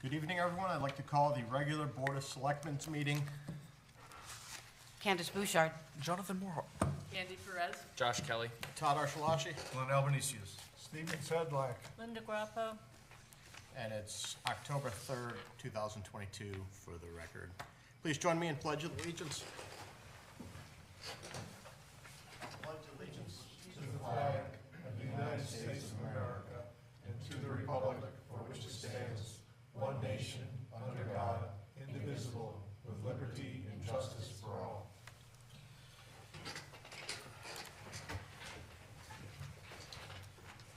Good evening, everyone. I'd like to call the regular Board of Selectmen's meeting. Candace Bouchard. Jonathan Moore. Andy Perez. Josh Kelly. Todd Archelashi. Glenn Albanesius. Stephen Sedlak. Linda Grappo. And it's October 3rd, 2022 for the record. Please join me in Pledge of Allegiance. Pledge allegiance to the flag Of the United States of America, and to the republic for which it stands, one nation, under God, indivisible, with liberty and justice for all.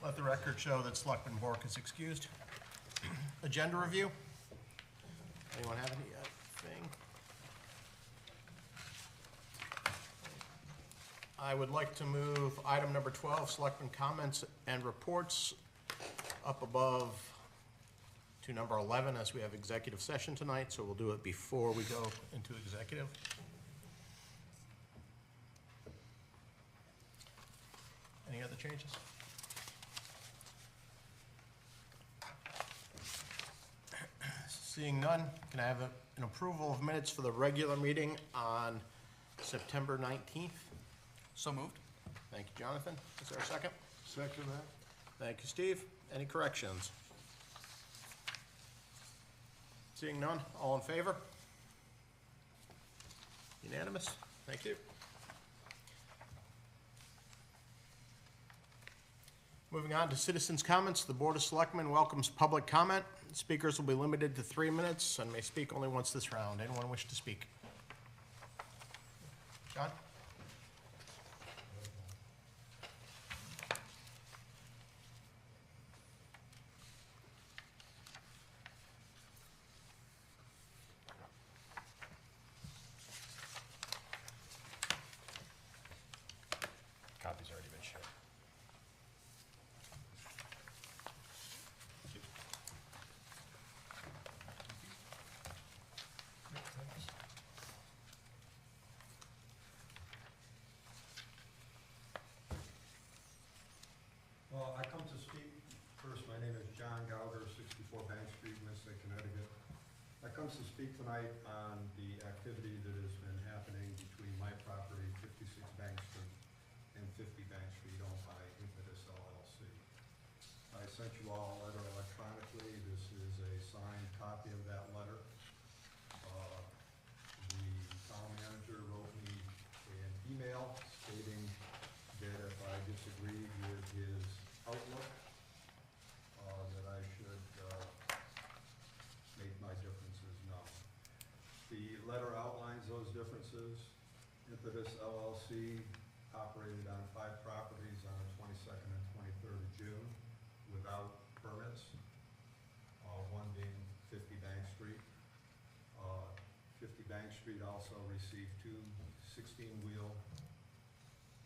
Let the record show that Selectman Bork is excused. Agenda review. Anyone have anything? I would like to move item number 12, Selectmen comments and reports, up above to number 11, as we have executive session tonight, so we'll do it before we go into executive. Any other changes? Seeing none, can I have an approval of minutes for the regular meeting on September 19th? So moved. Thank you, Jonathan. Is there a second? Second that. Thank you, Steve. Any corrections? Seeing none, all in favor? Unanimous? Thank you. Moving on to citizens' comments, the Board of Selectmen welcomes public comment. Speakers will be limited to 3 minutes and may speak only once this round. Anyone wish to speak? John? Copy's already been shared. Well, I come to speak, first, my name is John Gauger, 64 Bank Street, Mystic, Connecticut. I come to speak tonight on the activity that has been happening between my property, 56 Bank Street, and 50 Bank Street, owned by Impetus LLC. I sent you all a letter electronically. This is a signed copy of that letter. The town manager wrote me an email stating that if I disagreed with his outlook, that I should make my differences known. The letter outlines those differences. Impetus LLC operated on 5 properties on the 22nd and 23rd of June without permits, one being 50 Bank Street. 50 Bank Street also received 2 16-wheel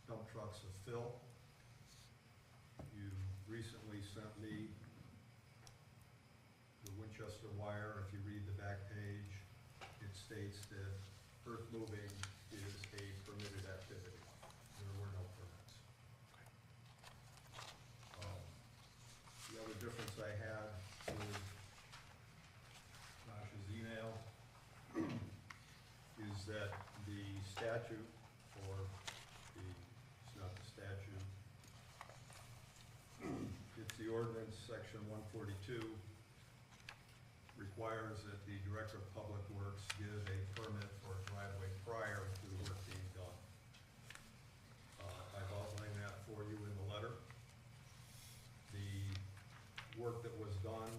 dump trucks of fill. You recently sent me the Winchester wire. If you read the back page, it states that earth moving is a permitted activity. There were no permits. The other difference I had with Josh's email is that the statute, or it's not the statute, it's the ordinance, section 142, requires that the Director of Public Works give a permit for a driveway prior to the work being done. I've outlined that for you in the letter. The work that was done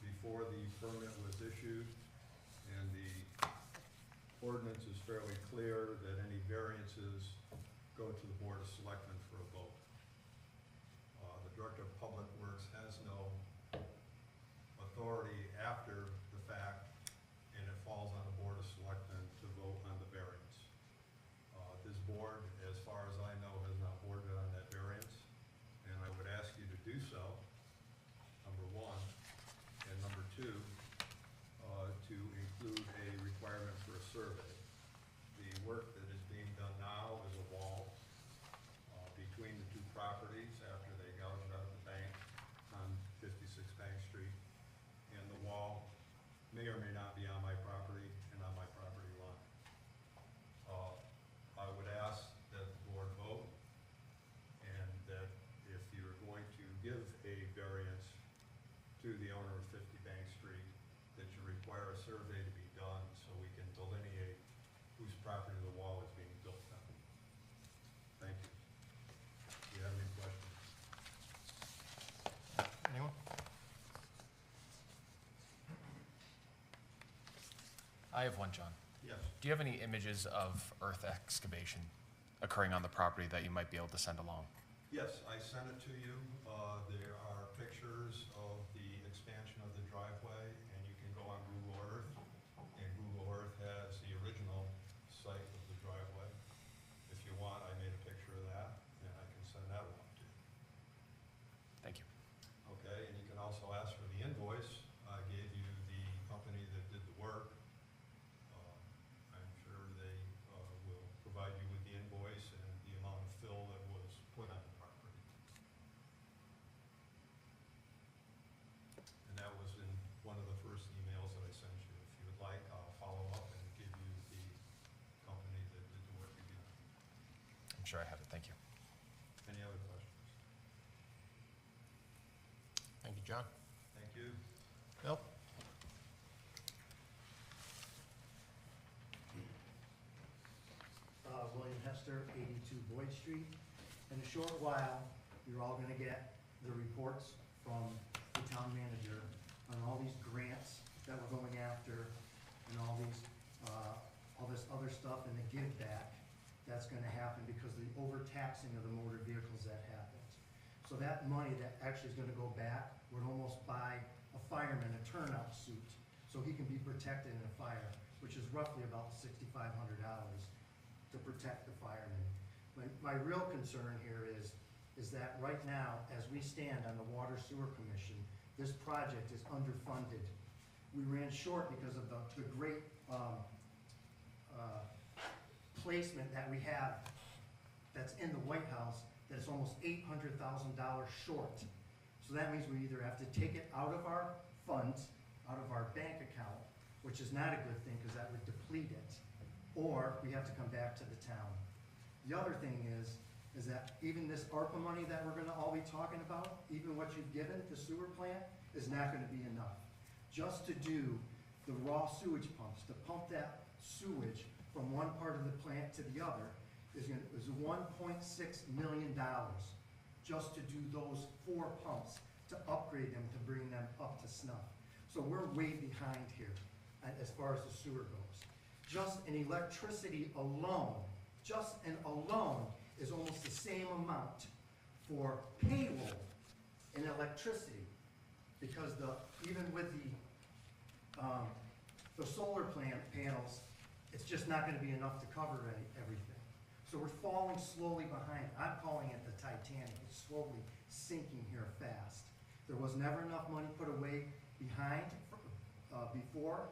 before the permit was issued, and the ordinance is fairly clear that any variances go to the Board of Selectmen for a vote. The Director of Public Works has no authority after the fact, and it falls on the Board of Selectmen to vote on the variance. This board, as far as I know, has not voted on that variance, and I would ask you to do so, number one, and number two, to include a requirement for a survey. The work that is being done now is a wall between the may or may not be on my property and on my property line. I would ask that the board vote, and that if you're going to give a variance to the owner of 50 Bank Street, that you require a survey to be done so we can delineate whose property the wall is being built on. Thank you. Do you have any questions? Anyone? I have one, John. Yes. Do you have any images of earth excavation occurring on the property that you might be able to send along? Yes, I sent it to you. There are pictures of the expansion of the driveway, and you can go on Google Earth, and Google Earth has the original site of the driveway. If you want, I made a picture of that, and I can send that along to you. Thank you. Okay, and you can also ask for the invoice. I gave you the company that did the work. I'm sure they will provide you with the invoice and the amount of fill that was put on the property. And that was in one of the first emails that I sent you. If you would like, I'll follow up and give you the company that did the work again. I'm sure I have it. Thank you. Any other questions? Thank you, John. Thank you. Bill? William Hester, 82 Boyd Street. In a short while, you're all gonna get the reports from the town manager on all these grants that we're going after and all these, all this other stuff and the give back that's gonna happen because of the overtaxing of the motor vehicles that happens. So that money that actually is gonna go back would almost buy a fireman a turnout suit so he can be protected in a fire, which is roughly about $6,500 to protect the firemen. My real concern here is that right now, as we stand on the Water Sewer Commission, this project is underfunded. We ran short because of the great placement that we have that's in the White House that is almost $800,000 short. So that means we either have to take it out of our funds, out of our bank account, which is not a good thing because that would deplete it, or we have to come back to the town. The other thing is that even this ARPA money that we're gonna all be talking about, even what you've given the sewer plant, is not gonna be enough. Just to do the raw sewage pumps, to pump that sewage from one part of the plant to the other, is $1.6 million, just to do those 4 pumps, to upgrade them, to bring them up to snuff. So we're way behind here as far as the sewer goes. Just in electricity alone, is almost the same amount for payroll in electricity. Because even with the solar panels, it's just not gonna be enough to cover everything. So we're falling slowly behind. I'm calling it the Titanic. It's slowly sinking here fast. There was never enough money put away behind before,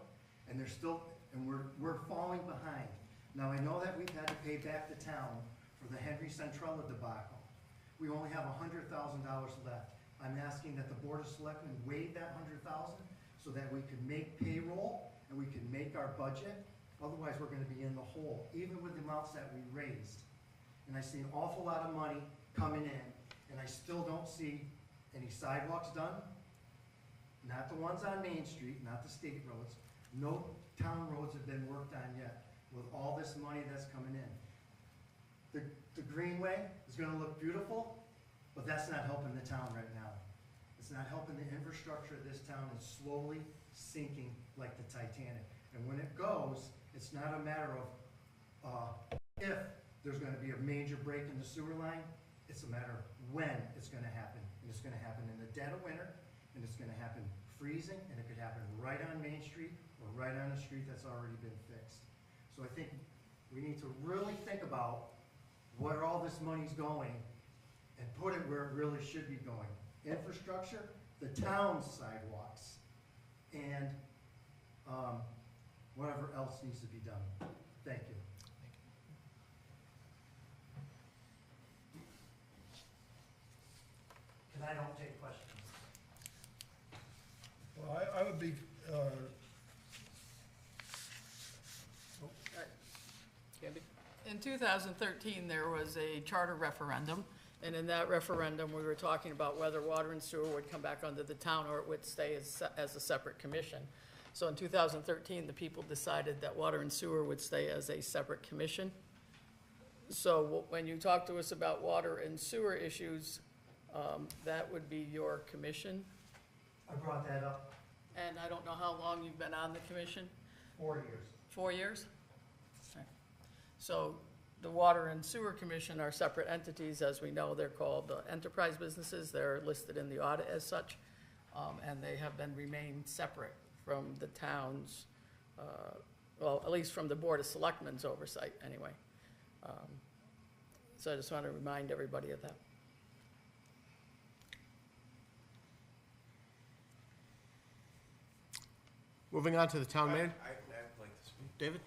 and we're falling behind. Now, I know that we've had to pay back the town for the Henry Centrella debacle. We only have $100,000 left. I'm asking that the Board of Selectmen waive that $100,000 so that we can make payroll and we can make our budget. Otherwise, we're gonna be in the hole, even with the amounts that we raised. And I see an awful lot of money coming in, and I still don't see any sidewalks done. Not the ones on Main Street, not the state roads. No town roads have been worked on yet with all this money that's coming in. The Greenway is gonna look beautiful, but that's not helping the town right now. It's not helping the infrastructure of this town. Is slowly sinking like the Titanic. And when it goes, it's not a matter of if there's gonna be a major break in the sewer line, it's a matter of when it's gonna happen. And it's gonna happen in the dead of winter, and it's gonna happen freezing, and it could happen right on Main Street or right on a street that's already been fixed. So I think we need to really think about where all this money's going and put it where it really should be going. Infrastructure, the town's sidewalks, and whatever else needs to be done. Thank you. Because I don't take questions. Well, I would be In 2013, there was a charter referendum, and in that referendum, we were talking about whether water and sewer would come back under the town or it would stay as a separate commission. So in 2013, the people decided that water and sewer would stay as a separate commission. So when you talk to us about water and sewer issues, that would be your commission. I brought that up And I don't know how long you've been on the commission? 4 years. 4 years? Okay. So the Water and Sewer Commission are separate entities, as we know. They're called enterprise businesses. They're listed in the audit as such, and they have been remained separate from the town's, well, at least from the Board of Selectmen's oversight, anyway. So I just want to remind everybody of that. Moving on to the town manager. I'd like to speak. David?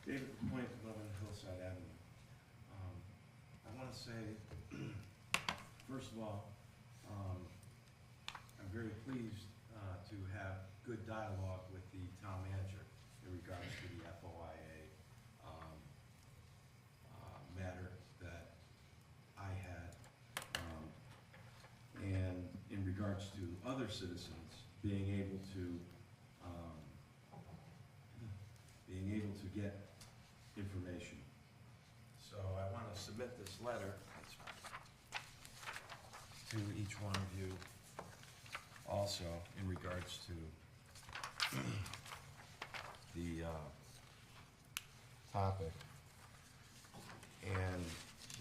David Point, 11 Hillside Avenue. I want to say, first of all, I'm very pleased to have good dialogue with the town manager in regards to the FOIA matter that I had. And in regards to other citizens being able to get information. So I want to submit this letter to each one of you also in regards to the topic. And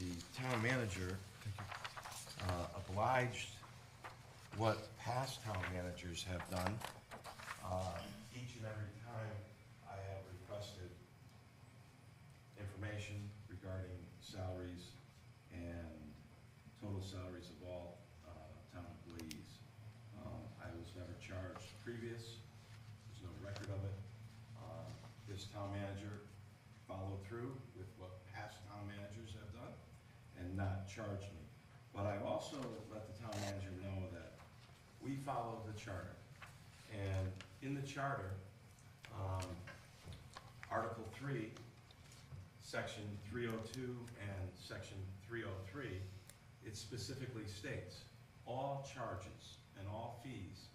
the town manager obliged what past town managers have done. Each and every time I have requested information regarding salaries and total salaries of all town employees. I was never charged previous, there's no record of it. This town manager followed through with what past town managers have done and not charged me. But I've also let the town manager know that we follow the charter. And in the charter, Article 3, Section 302 and Section 303, it specifically states, all charges and all fees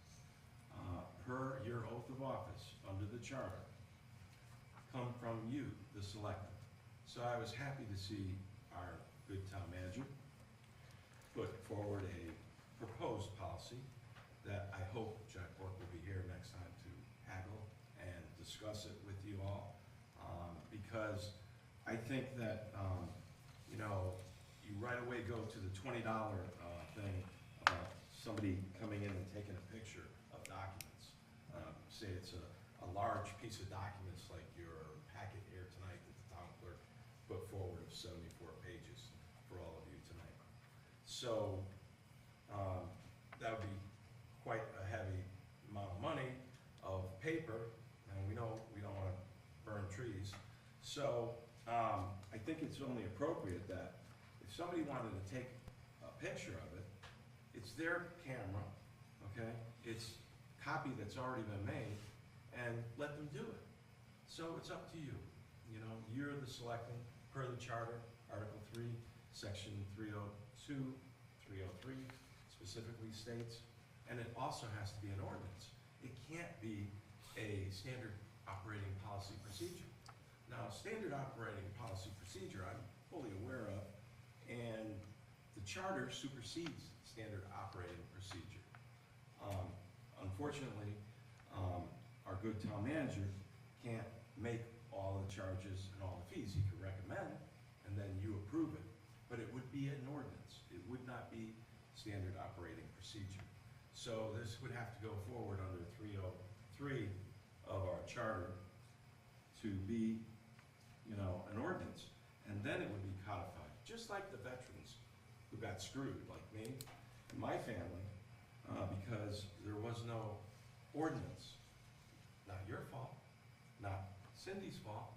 per your oath of office under the charter come from you, the selectmen. So I was happy to see our good town manager put forward a proposed policy that I hope Jack Bork will be here next time to haggle and discuss it with you all. Because I think that, you know, you right away go to the $20 thing about somebody coming in and taking a picture of documents. Say it's a large piece of documents like your packet here tonight that the town clerk put forward of 74 pages for all of you tonight. So that would be quite a heavy amount of money of paper, and we know we don't want to burn trees. So I think it's only appropriate that if somebody wanted to take a picture of it, it's their camera, okay? It's a copy that's already been made, and let them do it. So it's up to you. You know, you're the selectman per the charter, Article 3, Section 302, 303 specifically states, and it also has to be an ordinance. It can't be a standard operating policy procedure. Now, standard operating policy procedure, I'm fully aware of, and the charter supersedes standard operating procedure. Unfortunately, our good town manager can't make all the charges and all the fees. He could recommend, and then you approve it, but it would be an ordinance. It would not be standard operating procedure. So this would have to go forward under 303 of our charter to be, you know, an ordinance, and then it would be codified, just like the veterans who got screwed, like me and my family, because there was no ordinance. Not your fault, not Cindy's fault,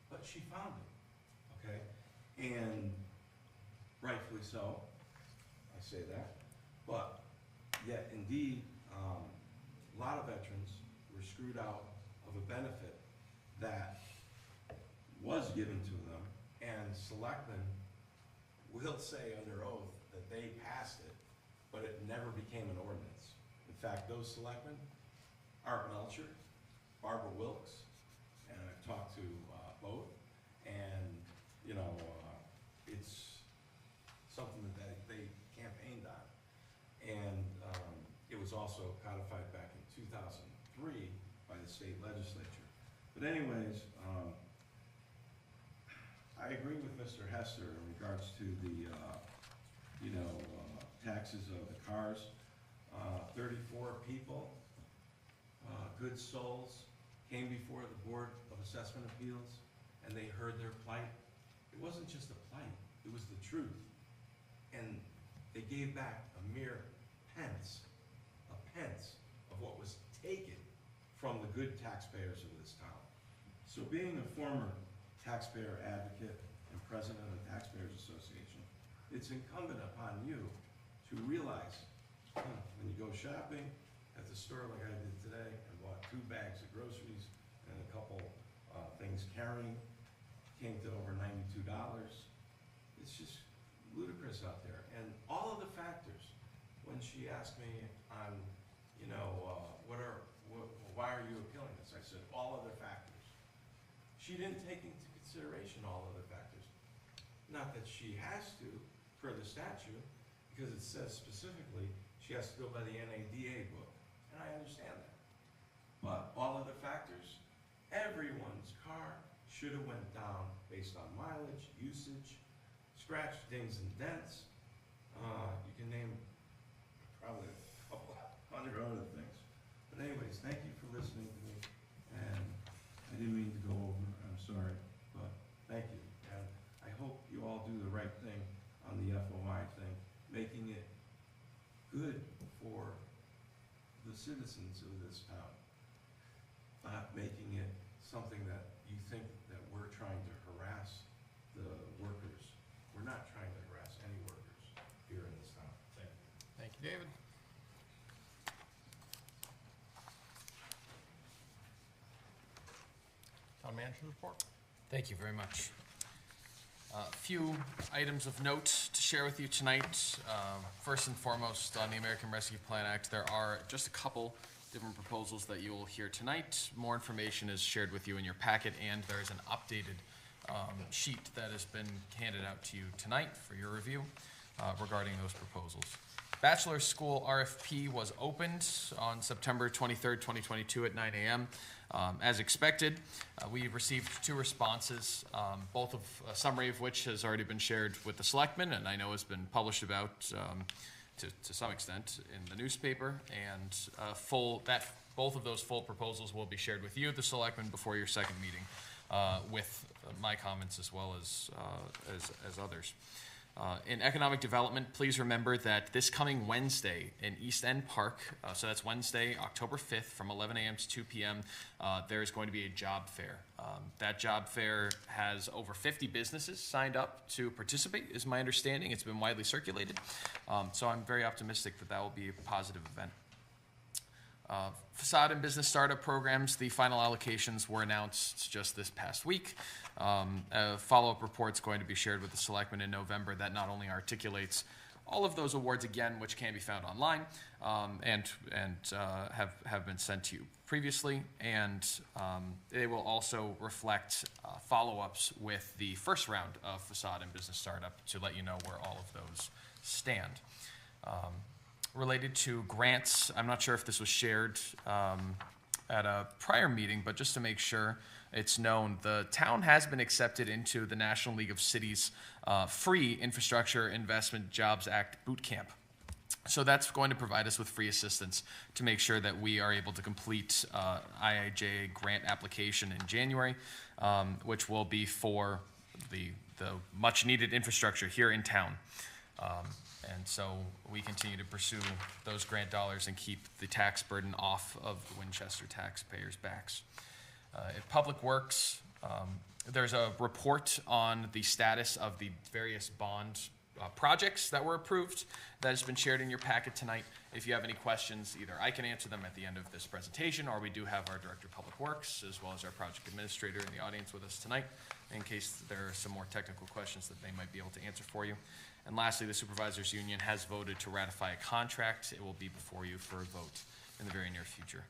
but she found it, okay? And rightfully so, I say that, but yet indeed, a lot of veterans were screwed out of a benefit that was given to them, and selectmen will say under oath that they passed it, but it never became an ordinance. In fact, those selectmen, Art Melcher, Barbara Wilkes, and I've talked to both, and, you know, it's something that they campaigned on. And it was also codified back in 2003 by the state legislature. But anyways, I agree with Mr. Hester in regards to the, taxes of the cars. 34 people, good souls, came before the Board of Assessment Appeals, and they heard their plight. It wasn't just a plight, it was the truth. And they gave back a mere pence of what was taken from the good taxpayers of this town. So being a former taxpayer advocate and president of the Taxpayers Association, it's incumbent upon you to realize when you go shopping at the store like I did today, I bought 2 bags of groceries and a couple things carrying, came to over $92. It's just ludicrous out there. And all of the factors, when she asked me on, why are you appealing this? I said, all other factors. She didn't take into consideration all other factors. Not that she has to, per the statute, because it says specifically she has to go by the NADA book, and I understand that. But all other factors, everyone's car should have went down based on mileage, usage, scratch, dings, and dents. You can name probably a couple hundred other things. But anyways, thank you for listening to me, and I didn't mean to go over, I'm sorry, but thank you. And I hope you all do the right thing on the FOI thing, making it good for the citizens of this town, not making it something that you think that we're trying to harass the workers. We're not trying to harass any workers here in this town. Thank you. Thank you, David. Town manager's report. Thank you very much. A few items of note to share with you tonight. First and foremost, on the American Rescue Plan Act, there are just a couple different proposals that you will hear tonight. More information is shared with you in your packet, and there is an updated sheet that has been handed out to you tonight for your review regarding those proposals. Bachelor School RFP was opened on September 23rd, 2022 at 9 a.m. As expected, we received 2 responses, both of a summary of which has already been shared with the Selectmen, and I know has been published about to some extent in the newspaper, and both of those full proposals will be shared with you, the Selectmen, before your second meeting, with my comments as well as others. In economic development, please remember that this coming Wednesday in East End Park, so that's Wednesday, October 5th, from 11 a.m. to 2 p.m., there is going to be a job fair. That job fair has over 50 businesses signed up to participate, is my understanding. It's been widely circulated. So I'm very optimistic that that will be a positive event. Facade and business startup programs, the final allocations were announced just this past week. A follow-up report is going to be shared with the Selectmen in November that not only articulates all of those awards again, which can be found online, and have been sent to you previously, and they will also reflect follow-ups with the first round of facade and business startup to let you know where all of those stand. Related to grants, I'm not sure if this was shared at a prior meeting, but just to make sure it's known, the town has been accepted into the National League of Cities Free Infrastructure Investment Jobs Act Boot Camp. So that's going to provide us with free assistance to make sure that we are able to complete IIJA grant application in January, which will be for the much-needed infrastructure here in town. And so we continue to pursue those grant dollars and keep the tax burden off of the Winchester taxpayers' backs. At Public Works, there's a report on the status of the various bond projects that were approved that has been shared in your packet tonight. If you have any questions, either I can answer them at the end of this presentation, or we do have our Director of Public Works as well as our project administrator in the audience with us tonight, in case there are some more technical questions that they might be able to answer for you. And lastly, the Supervisors Union has voted to ratify a contract. It will be before you for a vote in the very near future.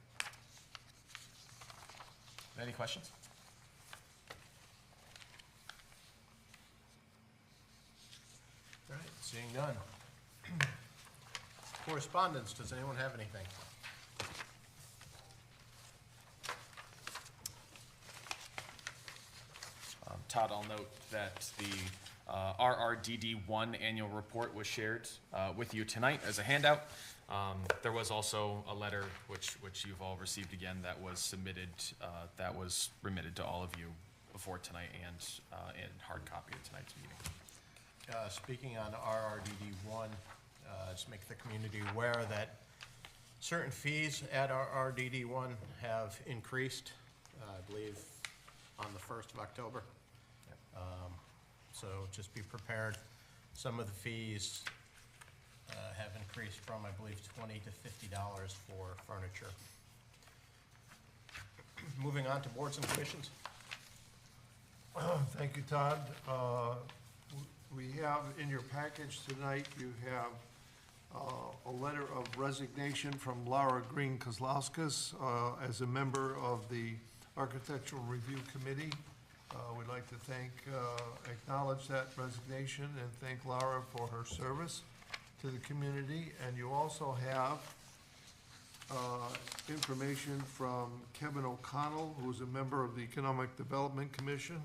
Any questions? All right, seeing none. Correspondence, does anyone have anything? Todd, I'll note that the RRDD1 annual report was shared with you tonight as a handout. There was also a letter which you've all received again that was submitted, that was remitted to all of you before tonight and in hard copy at tonight's meeting. Speaking on RRDD1, just make the community aware that certain fees at RRDD1 have increased, I believe, on the 1st of October. So just be prepared. Some of the fees have increased from, I believe, $20 to $50 for furniture. Moving on to boards and commissions. Thank you, Todd. We have in your package tonight, you have a letter of resignation from Laura Green Kozlauskas as a member of the Architectural Review Committee. We'd like to acknowledge that resignation and thank Laura for her service to the community. And you also have information from Kevin O'Connell, who is a member of the Economic Development Commission.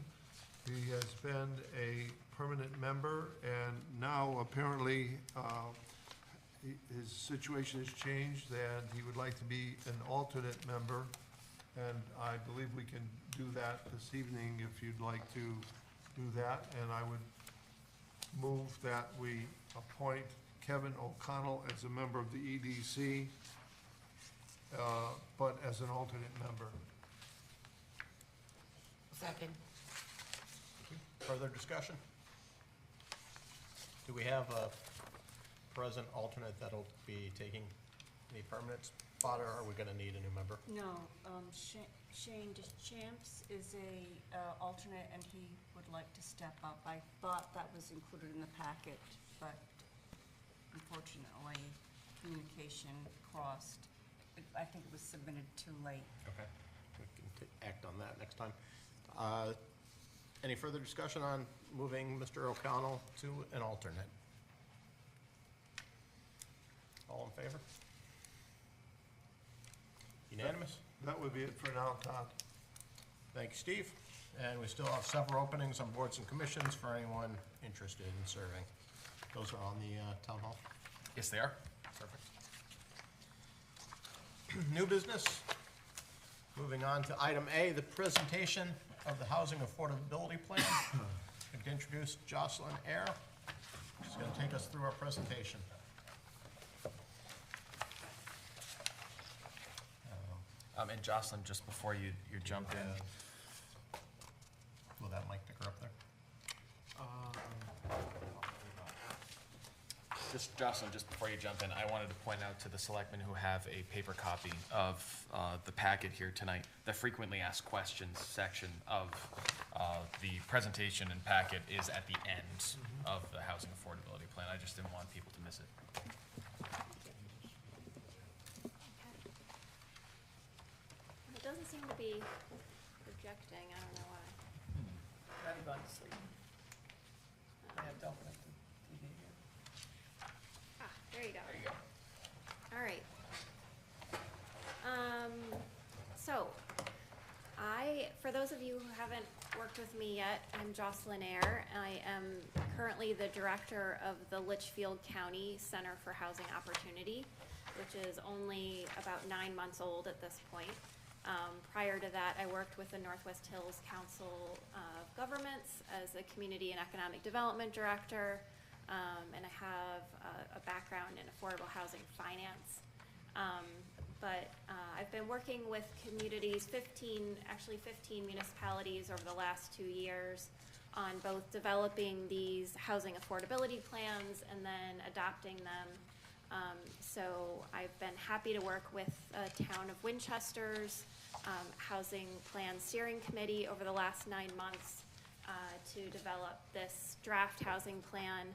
He has been a permanent member, and now apparently his situation has changed, and he would like to be an alternate member. And I believe we can do that this evening if you'd like to do that. And I would move that we appoint Kevin O'Connell as a member of the EDC, but as an alternate member. Second. Further discussion? Do we have a present alternate that'll be taking the permanent spot, or are we gonna need a new member? No, Shane Deschamps is a alternate, and he would like to step up. I thought that was included in the packet, but unfortunately, communication crossed. I think it was submitted too late. Okay, we can act on that next time. Any further discussion on moving Mr. O'Connell to an alternate? All in favor? Unanimous? That would be it for now, Todd. Thank you, Steve. And we still have several openings on boards and commissions for anyone interested in serving. Those are on the town hall. Yes, they are. Perfect. New business. Moving on to item A, the presentation of the Housing Affordability Plan. I'd like to introduce Jocelyn Ayer. She's going to take us through our presentation. And Jocelyn, just before you jump in, Will that mic pick her up there? Jocelyn, just before you jump in, I wanted to point out to the selectmen who have a paper copy of the packet here tonight, the frequently asked questions section of the presentation and packet is at the end of the housing affordability plan. I just didn't want people to miss it. It doesn't seem to be projecting, I don't know why. Might have gone to sleep. I have to open up the TV here. Ah, there you go. There you go. All right. So, for those of you who haven't worked with me yet, I'm Jocelyn Ayer. I am currently the director of the Litchfield County Center for Housing Opportunity, which is only about 9 months old at this point. Prior to that, I worked with the Northwest Hills Council of Governments as a community and economic development director, and I have a background in affordable housing finance. But I've been working with communities, 15 municipalities over the last 2 years on both developing these housing affordability plans and then adopting them. So I've been happy to work with Town of Winchester's Housing Plan Steering Committee over the last 9 months to develop this draft housing plan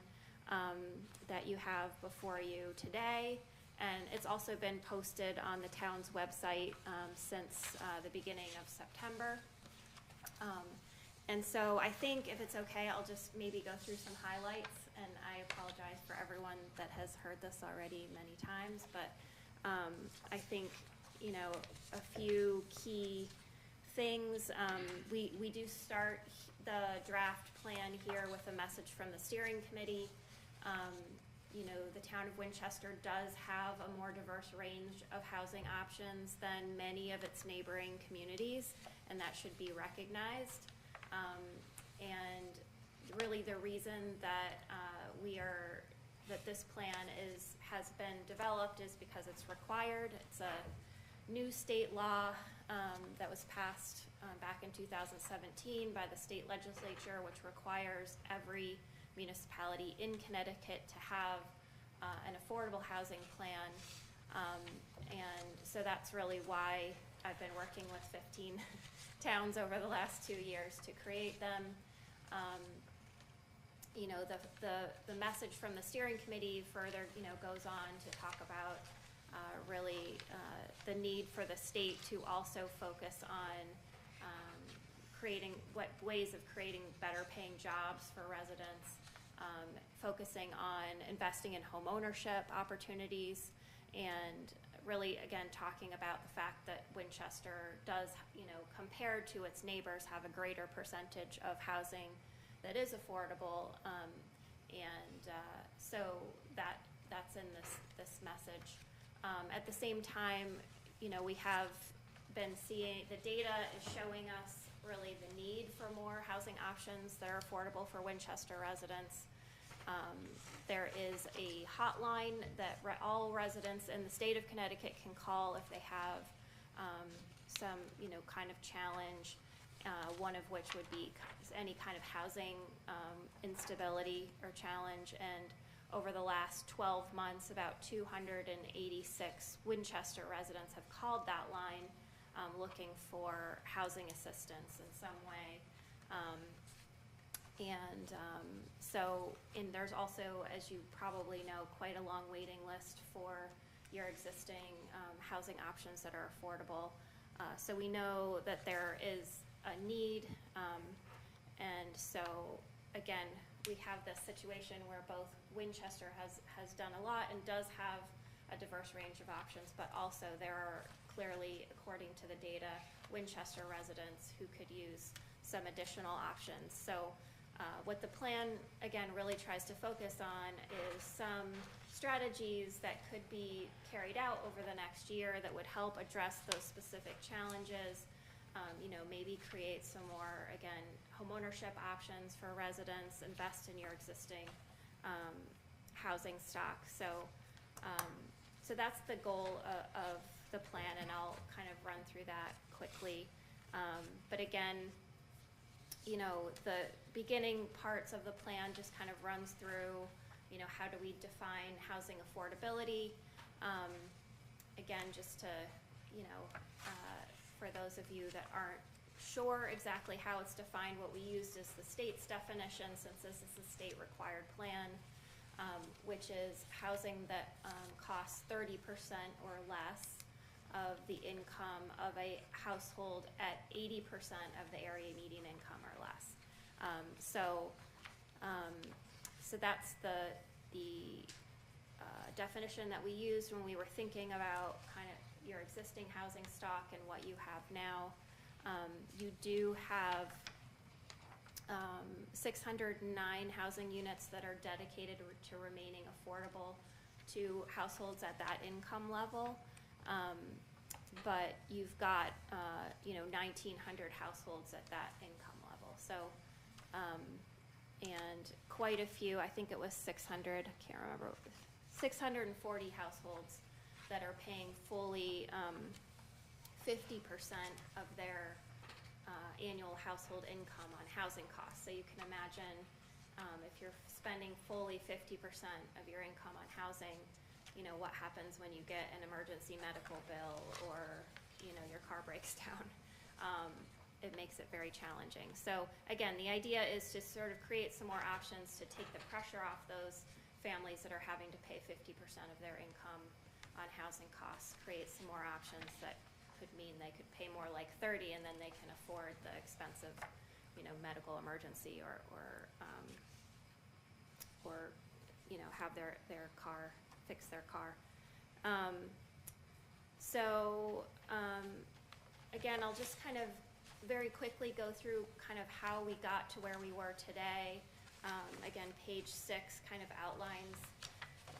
that you have before you today. And it's also been posted on the town's website since the beginning of September. And so I think if it's okay, I'll just maybe go through some highlights, and I apologize for everyone that has heard this already many times, but I think, you know, a few key things. We do start the draft plan here with a message from the steering committee. You know, the town of Winchester does have a more diverse range of housing options than many of its neighboring communities, and that should be recognized. And really the reason that that this plan has been developed is because it's required. It's a new state law that was passed back in 2017 by the state legislature, which requires every municipality in Connecticut to have an affordable housing plan. And so that's really why I've been working with 15 towns over the last 2 years to create them. You know, the message from the steering committee further, you know, goes on to talk about really the need for the state to also focus on creating ways of creating better paying jobs for residents, focusing on investing in home ownership opportunities, and really, again, talking about the fact that Winchester does, you know, compared to its neighbors, have a greater percentage of housing that is affordable, so that's in this message. At the same time, you know, we have been seeing, the data is showing us really the need for more housing options that are affordable for Winchester residents. There is a hotline that all residents in the state of Connecticut can call if they have some, you know, kind of challenge, one of which would be any kind of housing instability or challenge. And over the last 12 months, about 286 Winchester residents have called that line looking for housing assistance in some way. And there's also, as you probably know, quite a long waiting list for your existing housing options that are affordable. So we know that there is a need, and so again, we have this situation where both Winchester has done a lot and does have a diverse range of options, but also there are clearly, according to the data, Winchester residents who could use some additional options. So what the plan, again, really tries to focus on is some strategies that could be carried out over the next year that would help address those specific challenges. You know, maybe create some more, again, homeownership options for residents, invest in your existing housing stock. So that's the goal of the plan, and I'll kind of run through that quickly. But again, you know, the beginning parts of the plan just kind of runs through, you know, how do we define housing affordability? Again, just to, you know, for those of you that aren't sure exactly how it's defined, what we used is the state's definition, since this is a state required plan, which is housing that costs 30% or less of the income of a household at 80% of the area median income or less. So that's the definition that we used when we were thinking about kind of your existing housing stock and what you have now. You do have 609 housing units that are dedicated to remaining affordable to households at that income level. But you've got, you know, 1,900 households at that income level. So, and quite a few, I think it was 600, I can't remember, 640 households that are paying fully 50% of their annual household income on housing costs. So you can imagine if you're spending fully 50% of your income on housing, what happens when you get an emergency medical bill or, your car breaks down. It makes it very challenging. So again, the idea is to sort of create some more options to take the pressure off those families that are having to pay 50% of their income on housing costs, create some more options that could mean they could pay more like 30 and then they can afford the expensive, medical emergency or have their car, fix their car. Again, I'll just kind of very quickly go through kind of how we got to where we were today. Again, page 6 kind of outlines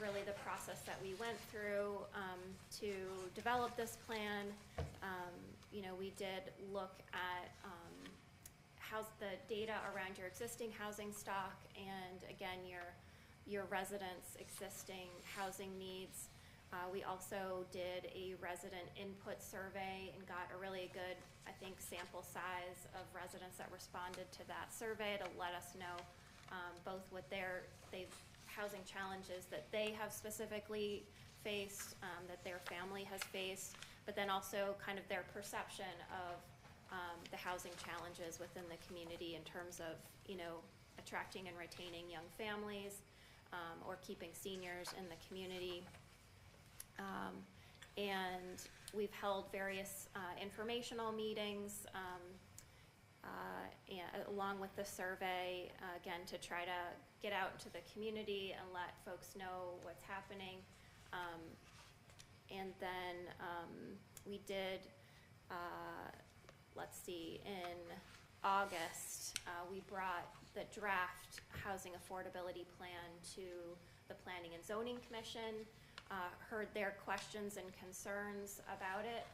really the process that we went through to develop this plan. We did look at how's the data around your existing housing stock and again your residents' existing housing needs. We also did a resident input survey and got a really good, I think, sample size of residents that responded to that survey to let us know both what they've housing challenges that they have specifically faced, that their family has faced, but then also kind of their perception of the housing challenges within the community in terms of, attracting and retaining young families or keeping seniors in the community. And we've held various informational meetings along with the survey, again, to try to get out into the community and let folks know what's happening. And then we did, let's see, in August, we brought the draft housing affordability plan to the Planning and Zoning Commission, heard their questions and concerns about it,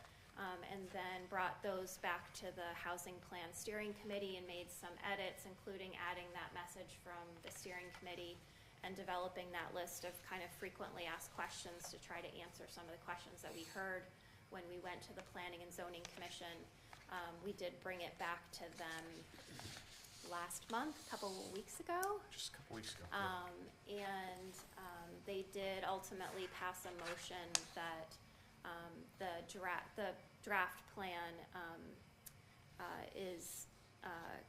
and then brought those back to the Housing Plan Steering Committee and made some edits, including adding that message from the steering committee and developing that list of kind of frequently asked questions to try to answer some of the questions that we heard when we went to the Planning and Zoning Commission. We did bring it back to them last month, a couple weeks ago. Just a couple weeks ago. And they did ultimately pass a motion that the draft plan is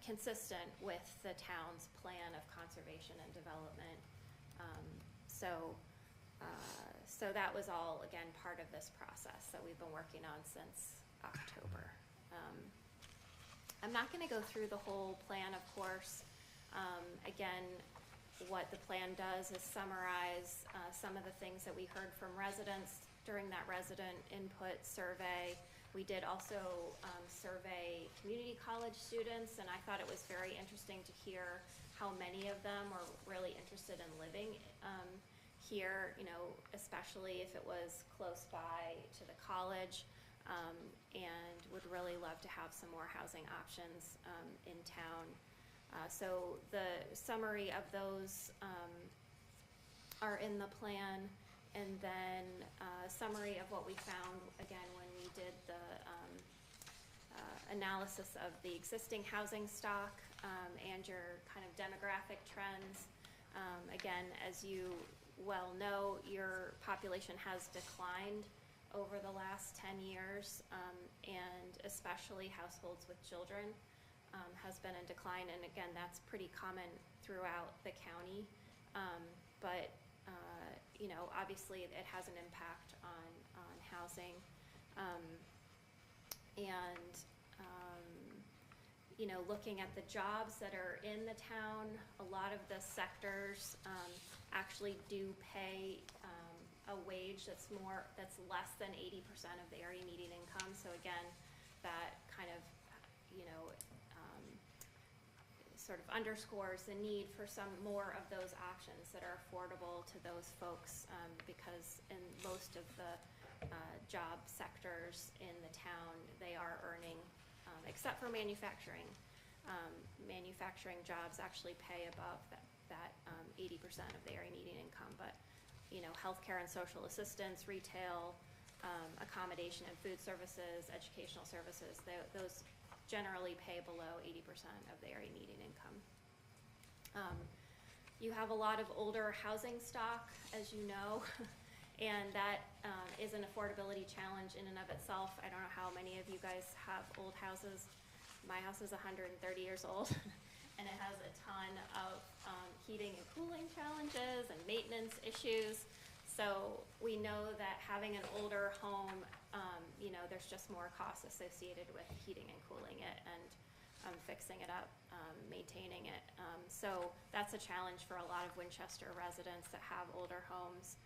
consistent with the town's plan of conservation and development. So that was all, again, part of this process that we've been working on since October. I'm not going to go through the whole plan, of course. Again, what the plan does is summarize some of the things that we heard from residents during that resident input survey. We did also survey community college students, and I thought it was very interesting to hear how many of them were really interested in living here, especially if it was close by to the college. And would really love to have some more housing options in town. So the summary of those are in the plan, and then a summary of what we found, again, when we did the analysis of the existing housing stock and your kind of demographic trends. Again, as you well know, your population has declined over the last 10 years, and especially households with children has been in decline, and again, that's pretty common throughout the county. But obviously it has an impact on housing. Looking at the jobs that are in the town, a lot of the sectors actually do pay a wage that's less than 80% of the area median income. So again, that kind of, sort of underscores the need for some more of those options that are affordable to those folks, because in most of the job sectors in the town, they are earning, except for manufacturing. Manufacturing jobs actually pay above that 80% of the area median income, but healthcare and social assistance, retail, accommodation and food services, educational services, those generally pay below 80% of the area median income. You have a lot of older housing stock, as you know, and that is an affordability challenge in and of itself. I don't know how many of you guys have old houses. My house is 130 years old, and it has a ton of heating and cooling challenges and maintenance issues. So we know that having an older home, you know, there's just more costs associated with heating and cooling it and fixing it up, maintaining it. So that's a challenge for a lot of Winchester residents that have older homes.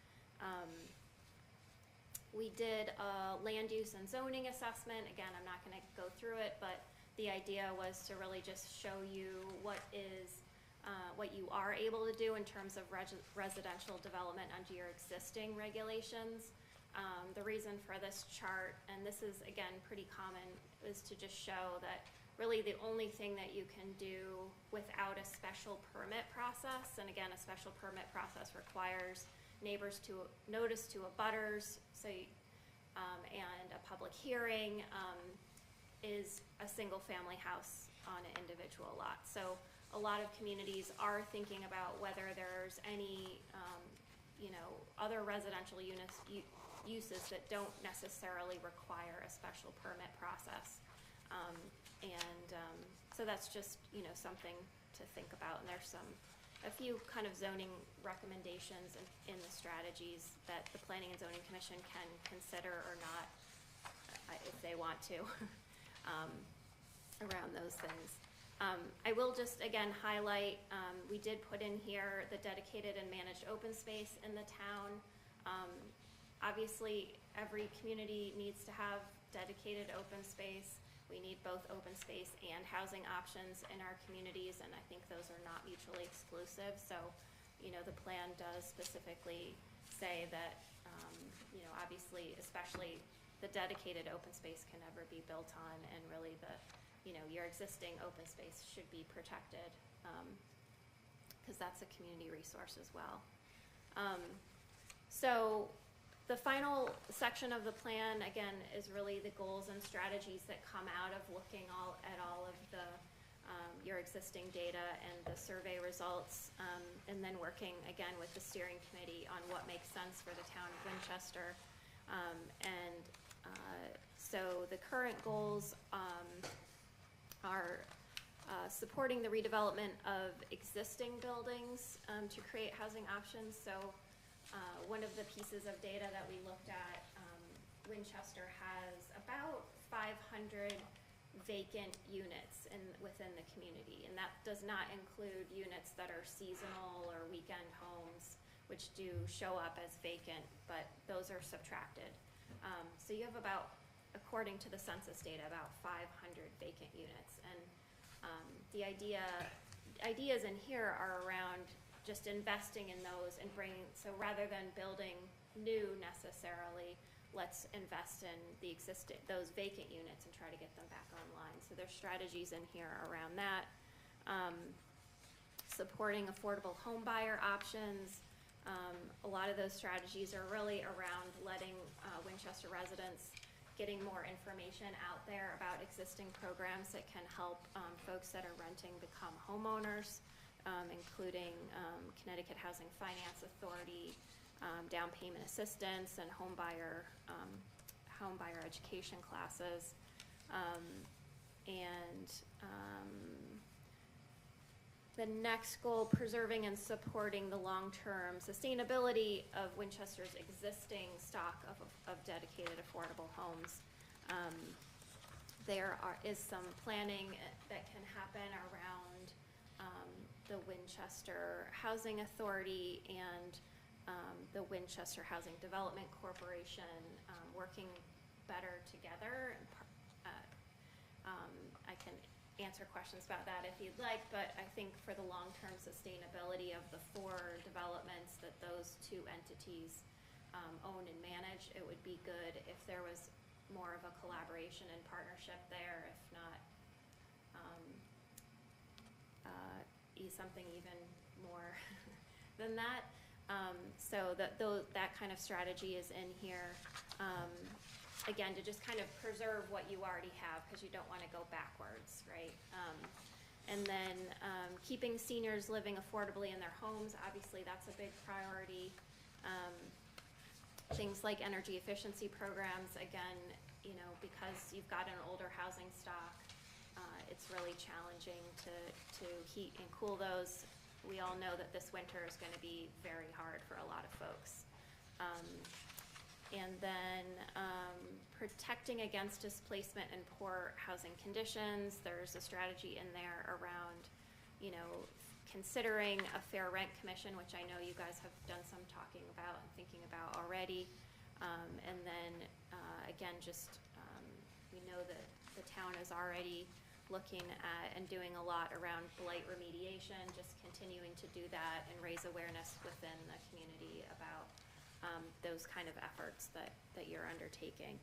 We did a land use and zoning assessment. Again, I'm not gonna go through it, but the idea was to really just show you what you are able to do in terms of residential development under your existing regulations. The reason for this chart, and this is again pretty common, is to just show that really the only thing that you can do without a special permit process, and again, a special permit process requires neighbors to notice to abutters, so and a public hearing, is a single family house on an individual lot. So a lot of communities are thinking about whether there's any you know, other residential uses that don't necessarily require a special permit process. So that's just, you know, something to think about, and there's a few kind of zoning recommendations in the strategies that the Planning and Zoning Commission can consider or not, if they want to, around those things. I will just again highlight, we did put in here the dedicated and managed open space in the town. Obviously, every community needs to have dedicated open space. We need both open space and housing options in our communities, and I think those are not mutually exclusive. So, you know, the plan does specifically say that, you know, obviously, especially the dedicated open space can never be built on, and really the, you know, your existing open space should be protected, because that's a community resource as well. So the final section of the plan, again, is really the goals and strategies that come out of looking at all of the your existing data and the survey results, and then working again with the steering committee on what makes sense for the town of Winchester. So the current goals are supporting the redevelopment of existing buildings to create housing options. So one of the pieces of data that we looked at, Winchester has about 500 vacant units within the community, and that does not include units that are seasonal or weekend homes, which do show up as vacant, but those are subtracted. So you have about, according to the census data, about 500 vacant units, and the ideas in here are around just investing in those and bringing, so rather than building new necessarily, let's invest in the those vacant units and try to get them back online. So there's strategies in here around that. Supporting affordable home buyer options. A lot of those strategies are really around letting Winchester residents getting more information out there about existing programs that can help folks that are renting become homeowners, including Connecticut Housing Finance Authority, down payment assistance, and home buyer education classes. The next goal, preserving and supporting the long-term sustainability of Winchester's existing stock of dedicated affordable homes. There is some planning that can happen around the Winchester Housing Authority and the Winchester Housing Development Corporation working better together. I can answer questions about that if you'd like, but I think for the long-term sustainability of the 4 developments that those 2 entities own and manage, it would be good if there was more of a collaboration and partnership there, if not something even more than that. So that kind of strategy is in here. again, to just kind of preserve what you already have, because you don't want to go backwards, right? And then keeping seniors living affordably in their homes, obviously that's a big priority. Things like energy efficiency programs, again, you know, because you've got an older housing stock, it's really challenging to heat and cool those. We all know that this winter is gonna be very hard for a lot of folks. And then protecting against displacement and poor housing conditions. There's a strategy in there around, you know, considering a fair rent commission, which I know you guys have done some talking about and thinking about already. And then, again, just, we know that the town is already looking at and doing a lot around blight remediation, just continuing to do that and raise awareness within the community about those kind of efforts that you're undertaking.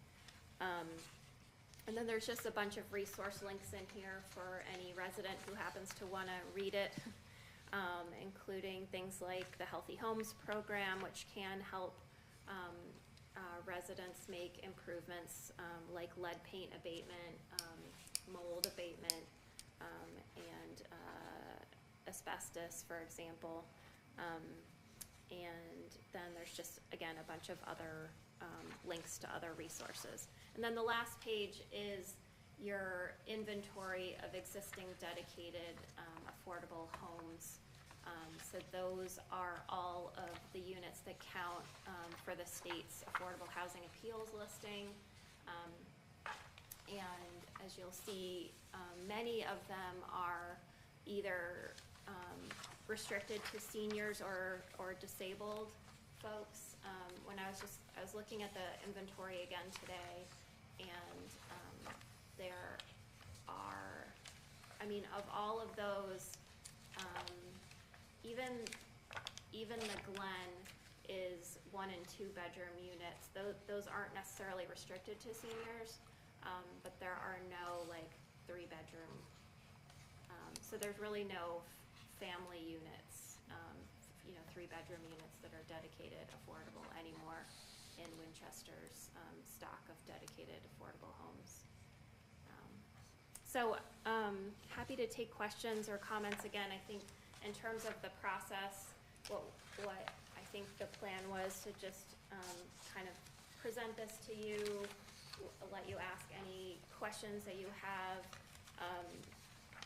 And then there's just a bunch of resource links in here for any resident who happens to want to read it, including things like the Healthy Homes program, which can help residents make improvements like lead paint abatement, mold abatement, and asbestos, for example. And then there's just, again, a bunch of other links to other resources. And then the last page is your inventory of existing dedicated affordable homes. So those are all of the units that count for the state's affordable housing appeals listing. And as you'll see, many of them are either restricted to seniors or disabled folks. When I was looking at the inventory again today, and there are, I mean, of all of those, even the Glen is 1 and 2 bedroom units. Those aren't necessarily restricted to seniors, but there are no like 3 bedroom. So there's really no family units, 3 bedroom units that are dedicated affordable anymore in Winchester's stock of dedicated affordable homes. So happy to take questions or comments. Again, I think in terms of the process, what I think the plan was to just kind of present this to you, let you ask any questions that you have,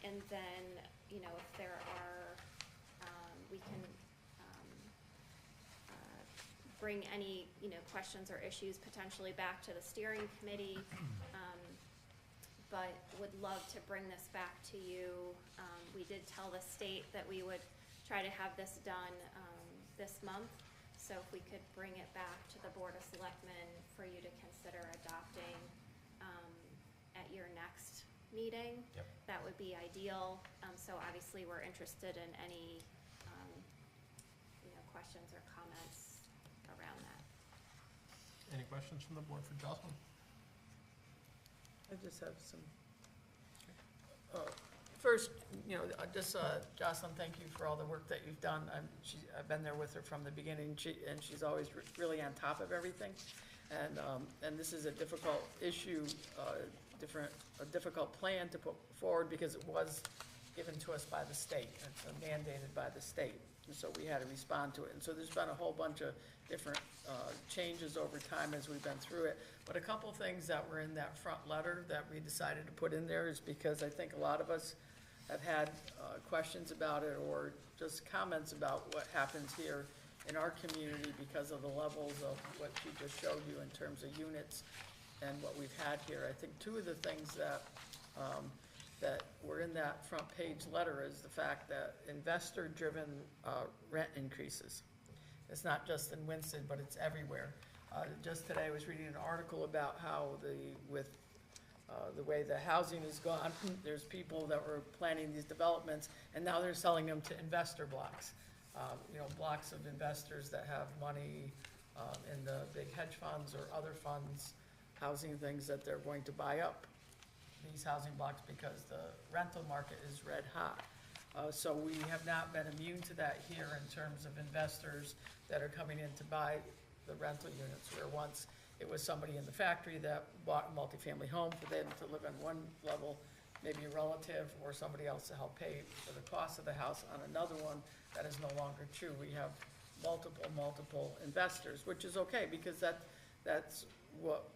and then, you know, if there are, we can bring any, you know, questions or issues potentially back to the steering committee. But would love to bring this back to you. We did tell the state that we would try to have this done this month. So if we could bring it back to the Board of Selectmen for you to consider adopting at your next meeting, Yep. that would be ideal. So obviously we're interested in any questions or comments around that. Any questions from the board for Jocelyn? I just have some. First, Jocelyn, thank you for all the work that you've done. I've been there with her from the beginning, and she's always really on top of everything. And this is a difficult issue, a difficult plan to put forward because it was given to us by the state. It's mandated by the state, and so we had to respond to it. And so there's been a whole bunch of different changes over time as we've been through it. But a couple things that were in that front letter that we decided to put in there is because I think a lot of us have had questions about it or just comments about what happens here in our community because of the levels of what she just showed you in terms of units and what we've had here. I think two of the things that that were in that front page letter is the fact that investor-driven rent increases. It's not just in Winston, but it's everywhere. Just today I was reading an article about how the way the housing has gone, there's people that were planning these developments and now they're selling them to investor blocks. Blocks of investors that have money in the big hedge funds or other funds, housing things that they're going to buy up these housing blocks because the rental market is red hot. So we have not been immune to that here in terms of investors that are coming in to buy the rental units, where once it was somebody in the factory that bought a multifamily home for them to live on one level, maybe a relative or somebody else to help pay for the cost of the house on another one. That is no longer true. We have multiple investors, which is okay, because that's what,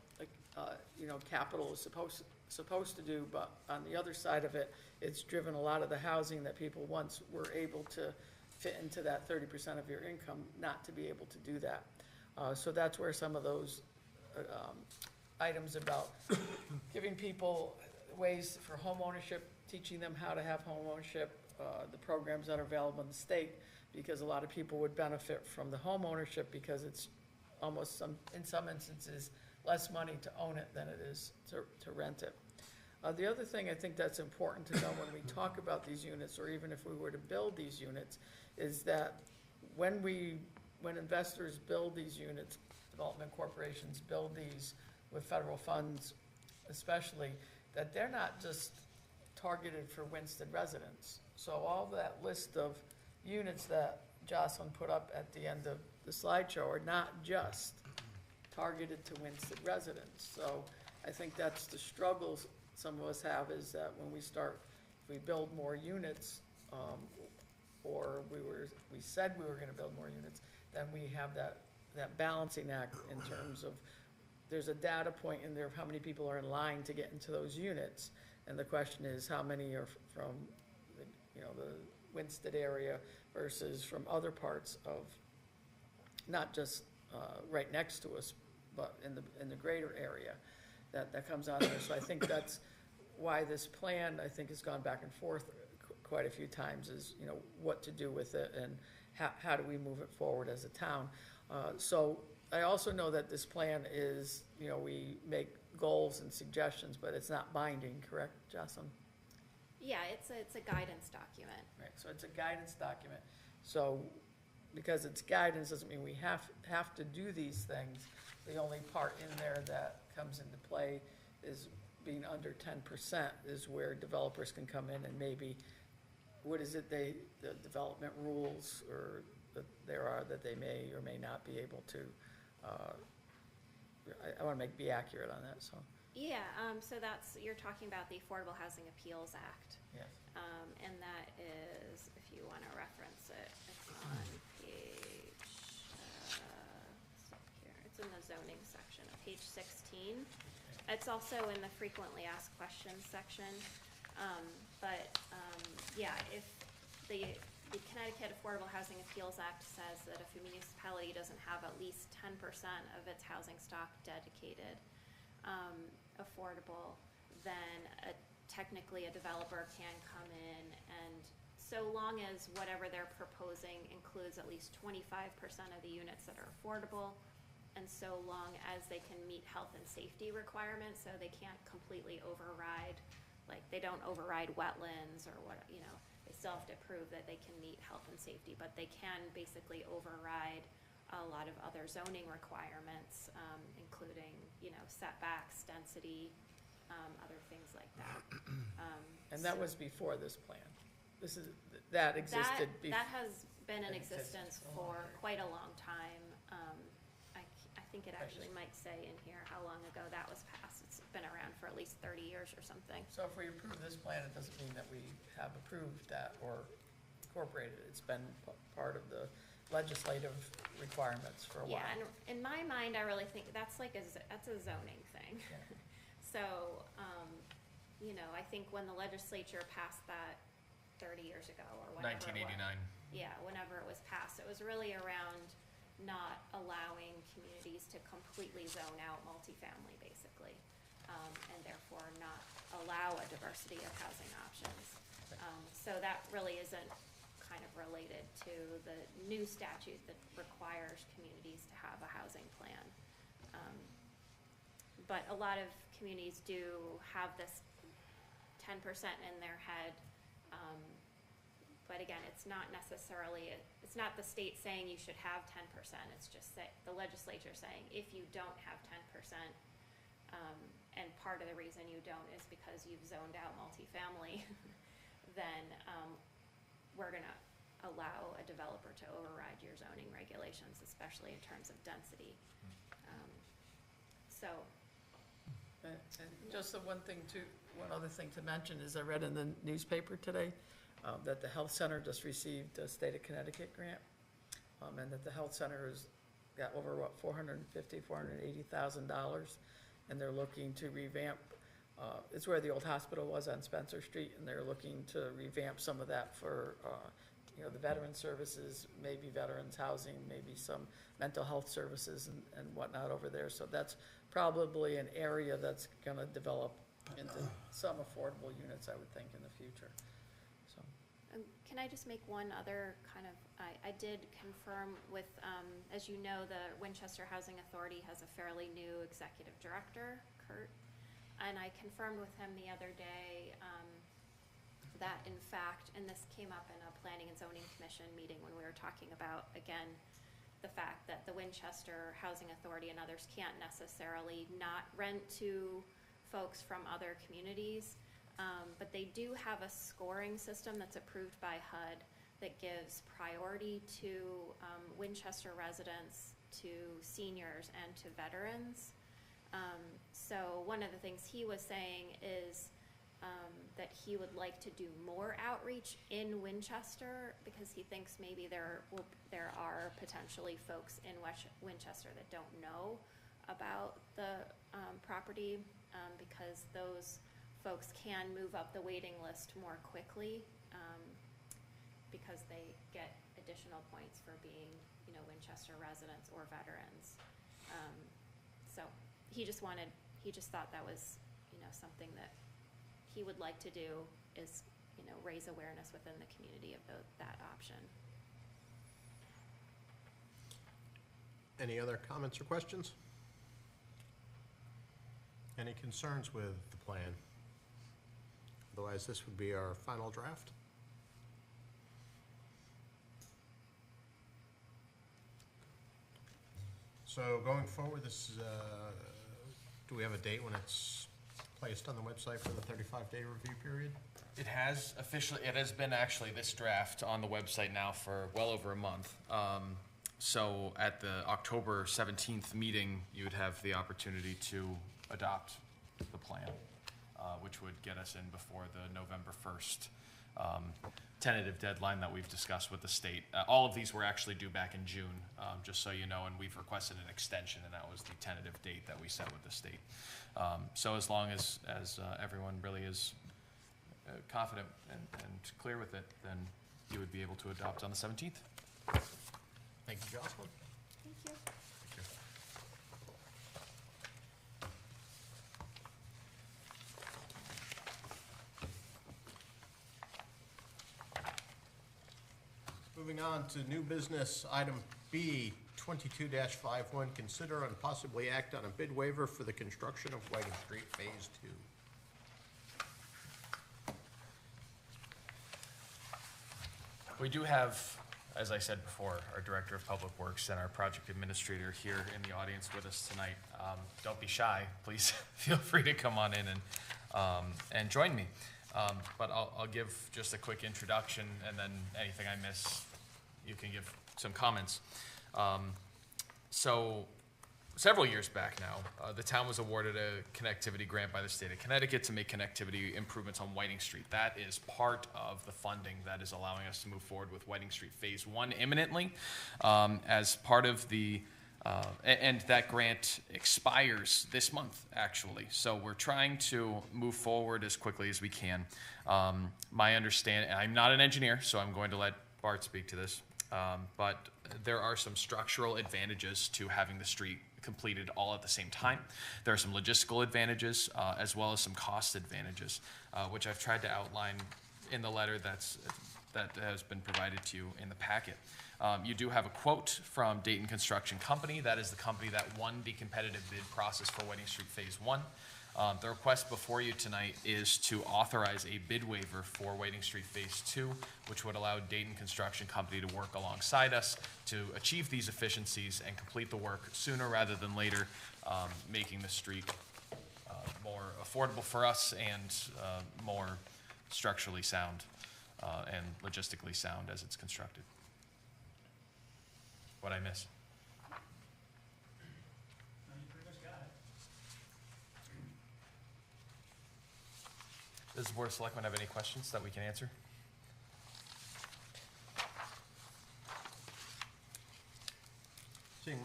you know, capital is supposed to do, but on the other side of it, it's driven a lot of the housing that people once were able to fit into that 30% of your income, not to be able to do that. So that's where some of those items about giving people ways for home ownership, teaching them how to have home ownership, the programs that are available in the state, because a lot of people would benefit from the home ownership because it's almost in some instances, less money to own it than it is to rent it. The other thing I think that's important to know when we talk about these units, or even if we were to build these units, is that when investors build these units, development corporations build these with federal funds especially, that they're not just targeted for Winston residents. So all that list of units that Jocelyn put up at the end of the slideshow are not just targeted to Winston residents. So I think that's the struggles some of us have, is that when if we build more units, or we said we were gonna build more units, then we have that balancing act in terms of, there's a data point in there of how many people are in line to get into those units. And the question is, how many are from the Winston area versus from other parts of, not just right next to us, but in the greater area that comes on there. So I think that's why this plan, I think, has gone back and forth quite a few times, is, you know, what to do with it and how do we move it forward as a town. So I also know that this plan is, you know, we make goals and suggestions, but it's not binding, correct, Jocelyn? Yeah, it's a guidance document. Right, so it's a guidance document. So because it's guidance doesn't mean we have to do these things. The only part in there that comes into play is being under 10% is where developers can come in and maybe, what is it the development rules or that there are that they may or may not be able to, I want to be accurate on that, so. Yeah, so you're talking about the Affordable Housing Appeals Act. Yes. And that is, if you want to reference it, it's on page, here, it's in the zoning section of page 16. It's also in the frequently asked questions section. Yeah, if the Connecticut Affordable Housing Appeals Act says that if a municipality doesn't have at least 10% of its housing stock dedicated affordable, then technically a developer can come in, and so long as whatever they're proposing includes at least 25% of the units that are affordable, and so long as they can meet health and safety requirements, so they can't completely override, like they don't override wetlands or what, you know, they still have to prove that they can meet health and safety, but they can basically override a lot of other zoning requirements, including, you know, setbacks, density, other things like that. And that was before this plan. That existed before. That has been in existence for quite a long time. I think it actually might say in here how long ago that was passed. It's been around for at least 30 years or something. So if we approve this plan, it doesn't mean that we have approved that or incorporated it. It's been part of the legislative requirements for a while. Yeah, and in my mind, I really think that's that's a zoning thing. Yeah. So, you know, I think when the legislature passed that 30 years ago or whenever 1989. Yeah, whenever it was passed, it was really around not allowing communities to completely zone out multifamily, basically, and therefore not allow a diversity of housing options. So that really isn't kind of related to the new statute that requires communities to have a housing plan. But a lot of communities do have this 10% in their head. But again, it's not necessarily, it's not the state saying you should have 10%. It's just the legislature saying if you don't have 10%, and part of the reason you don't is because you've zoned out multifamily, then we're gonna allow a developer to override your zoning regulations, especially in terms of density. So, And just the one other thing to mention is I read in the newspaper today that the health center just received a state of Connecticut grant, and that the health center has got over, $480,000, and they're looking to revamp, it's where the old hospital was on Spencer Street, and they're looking to revamp some of that for, the veteran services, maybe veterans housing, maybe some mental health services and whatnot over there. So that's probably an area that's gonna develop into some affordable units, I would think, in the future. So, can I just make one other kind of, I did confirm with, as you know, the Winchester Housing Authority has a fairly new executive director, Kurt. And I confirmed with him the other day, that in fact, and this came up in a Planning and Zoning Commission meeting when we were talking about, again, the fact that the Winchester Housing Authority and others can't necessarily not rent to folks from other communities. But they do have a scoring system that's approved by HUD that gives priority to Winchester residents, to seniors, and to veterans. So one of the things he was saying is that he would like to do more outreach in Winchester because he thinks maybe there are potentially folks in Winchester that don't know about the property because those folks can move up the waiting list more quickly because they get additional points for being, Winchester residents or veterans. So he just thought that was, something that he would like to do is, raise awareness within the community of that option. Any other comments or questions? Any concerns with the plan? Otherwise, this would be our final draft. So going forward, this is, do we have a date when it's placed on the website for the 35-day review period? It has been actually this draft on the website now for well over a month. So at the October 17th meeting, you would have the opportunity to adopt the plan, which would get us in before the November 1st tentative deadline that we've discussed with the state. All of these were actually due back in June, just so you know, and we've requested an extension, and that was the tentative date that we set with the state. So as long as everyone really is confident and clear with it, then you would be able to adopt on the 17th. Thank you, Jocelyn. Thank you. Moving on to new business, item B, 22-51, consider and possibly act on a bid waiver for the construction of Whiting Street Phase 2. We do have, as I said before, our Director of Public Works and our Project Administrator here in the audience with us tonight. Don't be shy, please feel free to come on in and join me. But I'll give just a quick introduction, and then anything I miss, you can give some comments. So several years back now, the town was awarded a connectivity grant by the state of Connecticut to make connectivity improvements on Whiting Street. That is part of the funding that is allowing us to move forward with Whiting Street Phase 1 imminently. As part of the and that grant expires this month, actually. So we're trying to move forward as quickly as we can. My understanding, I'm not an engineer, so I'm going to let Bart speak to this, but there are some structural advantages to having the street completed all at the same time. There are some logistical advantages, as well as some cost advantages, which I've tried to outline in the letter that has been provided to you in the packet. You do have a quote from Dayton Construction Company. That is the company that won the competitive bid process for Whiting Street Phase 1. The request before you tonight is to authorize a bid waiver for Whiting Street Phase 2, which would allow Dayton Construction Company to work alongside us to achieve these efficiencies and complete the work sooner rather than later, making the street more affordable for us and more structurally sound and logistically sound as it's constructed. What'd I miss? No, you pretty much got it. Does the Board of Selectmen have any questions that we can answer? Seeing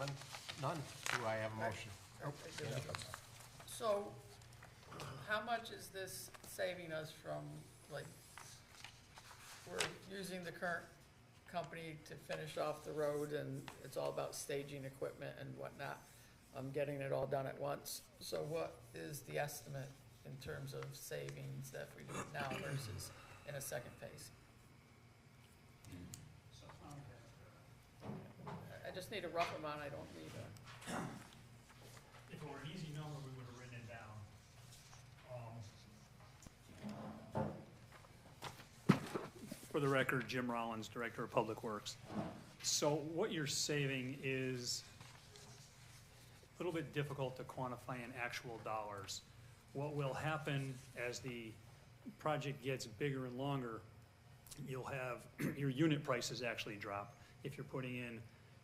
none, do I have a motion? So, how much is this saving us from, like, we're using the current company to finish off the road, and it's all about staging equipment and whatnot, getting it all done at once. So what is the estimate in terms of savings that we do now versus in a second phase? I just need a rough amount, I don't need a, If it were an easy number, we would have written it down. For the record, Jim Rollins, Director of Public Works. So what you're saving is a little bit difficult to quantify in actual dollars. What will happen as the project gets bigger and longer, you'll have, your unit prices actually drop. If you're putting in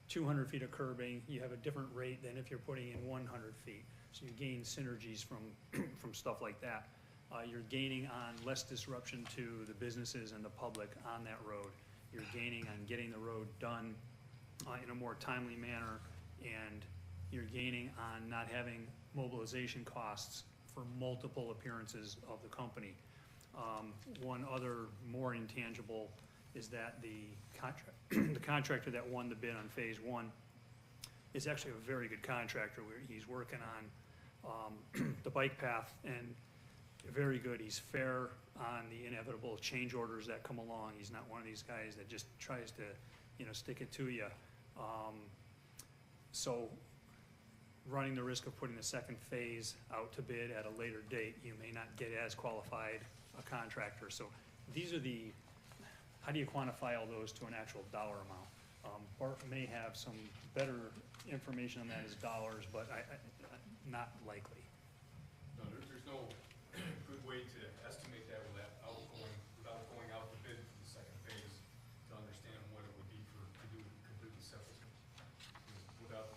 200 feet of curbing, you have a different rate than if you're putting in 100 feet. So you gain synergies from stuff like that. You're gaining on less disruption to the businesses and the public on that road. You're gaining on getting the road done in a more timely manner, and you're gaining on not having mobilization costs for multiple appearances of the company. One other more intangible is that the the contractor that won the bid on phase one is actually a very good contractor. He's working on the bike path, and very good. He's fair on the inevitable change orders that come along. He's not one of these guys that just tries to, stick it to you. So running the risk of putting the second phase out to bid at a later date, you may not get as qualified a contractor. So these are how do you quantify all those to an actual dollar amount? Bart may have some better information on that as dollars, but not likely. No, there's no good way to estimate that without going out to bid for the second phase to understand what it would be to do it completely separate. Without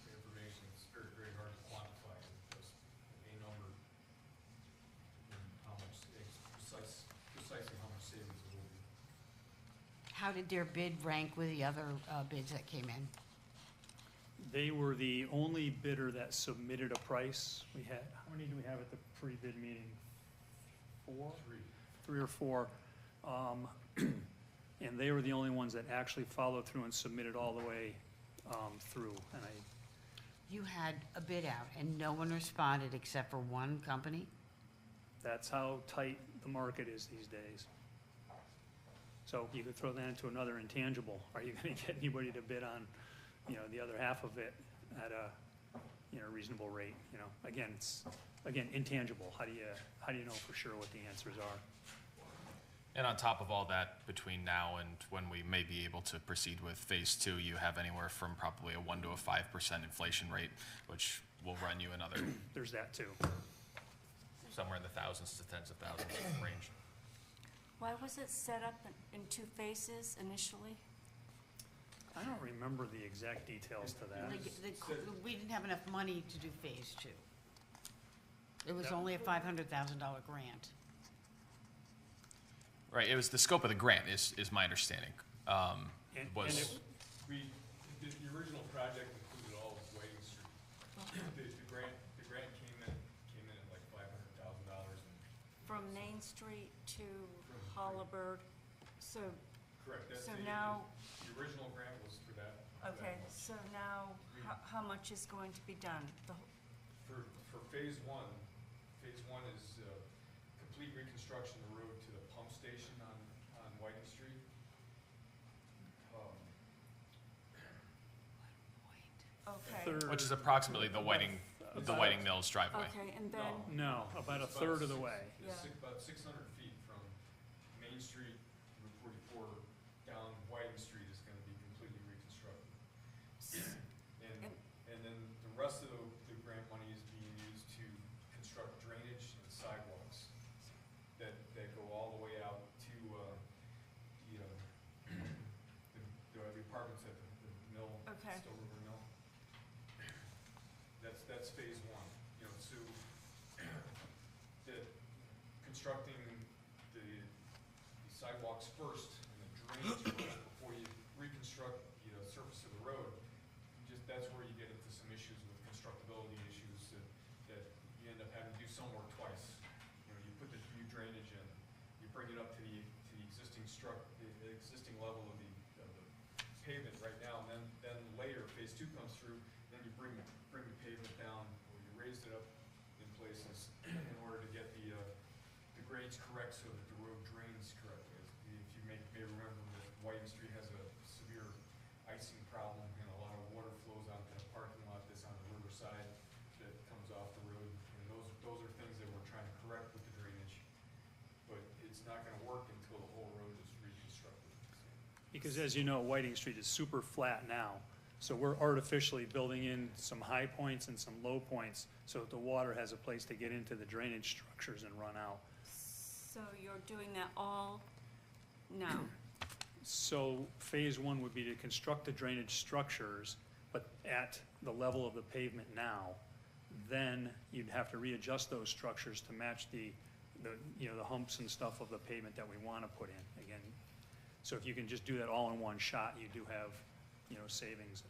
information, it's very, very hard to quantify just a number and how much, precisely how much savings it will be. How did their bid rank with the other bids that came in? They were the only bidder that submitted a price. We had, how many do we have at the pre-bid meeting? 4? 3 or 4. And they were the only ones that actually followed through and submitted all the way through. And You had a bid out and no one responded except for one company? that's how tight the market is these days. So you could throw that into another intangible. Are you gonna get anybody to bid on, the other half of it at a, reasonable rate? Again, it's, intangible. How do you know for sure what the answers are? And on top of all that, between now and when we may be able to proceed with phase two, you have anywhere from probably a 1 to a 5% inflation rate, which will run you another There's that too. somewhere in the thousands to tens of thousands range. Why was it set up in 2 phases initially? I don't remember the exact details to that. We didn't have enough money to do phase 2. It was Yep. only a $500,000 grant. Right, it was the scope of the grant is my understanding. And Was, The original project included all of Whiting Street. The grant came in at like $500,000. From Main Street to Hollibird, so, Correct. That's so the now, original grant was for that. okay, so now, how much is going to be done? For phase one is complete reconstruction of the road to the pump station on Whiting Street. Okay, Third- which is approximately the Whiting Mills driveway. okay, and then, No, about a third of the way. Yeah. About 600 feet from Main Street, Route 44, down Whiting Street is gonna be completely reconstructed. And then the rest of the grant money is being used to construct drainage and sidewalks that go all the way out to, the apartments at the mill, Okay. Stowe River Mill. That's phase one, so the reconstructing the sidewalks first and the drainage first before you reconstruct the surface of the road, that's where you get into some issues with constructability issues that you end up having to do some work twice. You know, you put the new drainage in, you bring it up to the existing the existing level of the pavement right now, and then later, phase 2 comes through, then you bring the pavement down, or you raised it up in places in order to get the grades correct so that the road drains correctly. If you may remember that Whiting Street has a severe icing problem, and a lot of water flows onto the parking lot that's on the riverside that comes off the road. And those are things that we're trying to correct with the drainage, but it's not gonna work until the whole road is reconstructed. Because as you know, Whiting Street is super flat now. So we're artificially building in some high points and some low points so that the water has a place to get into the drainage structures and run out. So you're doing that all now? So phase 1 would be to construct the drainage structures, but at the level of the pavement now. Then you'd have to readjust those structures to match the humps and stuff of the pavement that we want to put in. Again, so if you can just do that all in one shot, you do have, savings.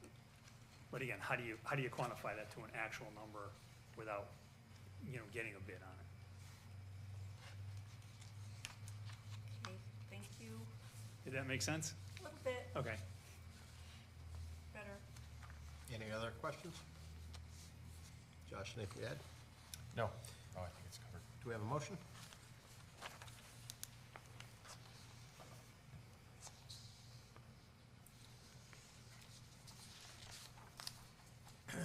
But again, how do you quantify that to an actual number without, getting a bid on it? Okay, thank you. Did that make sense? A little bit Okay. better. Any other questions? Josh, anything to add? No, I think it's covered. Do we have a motion?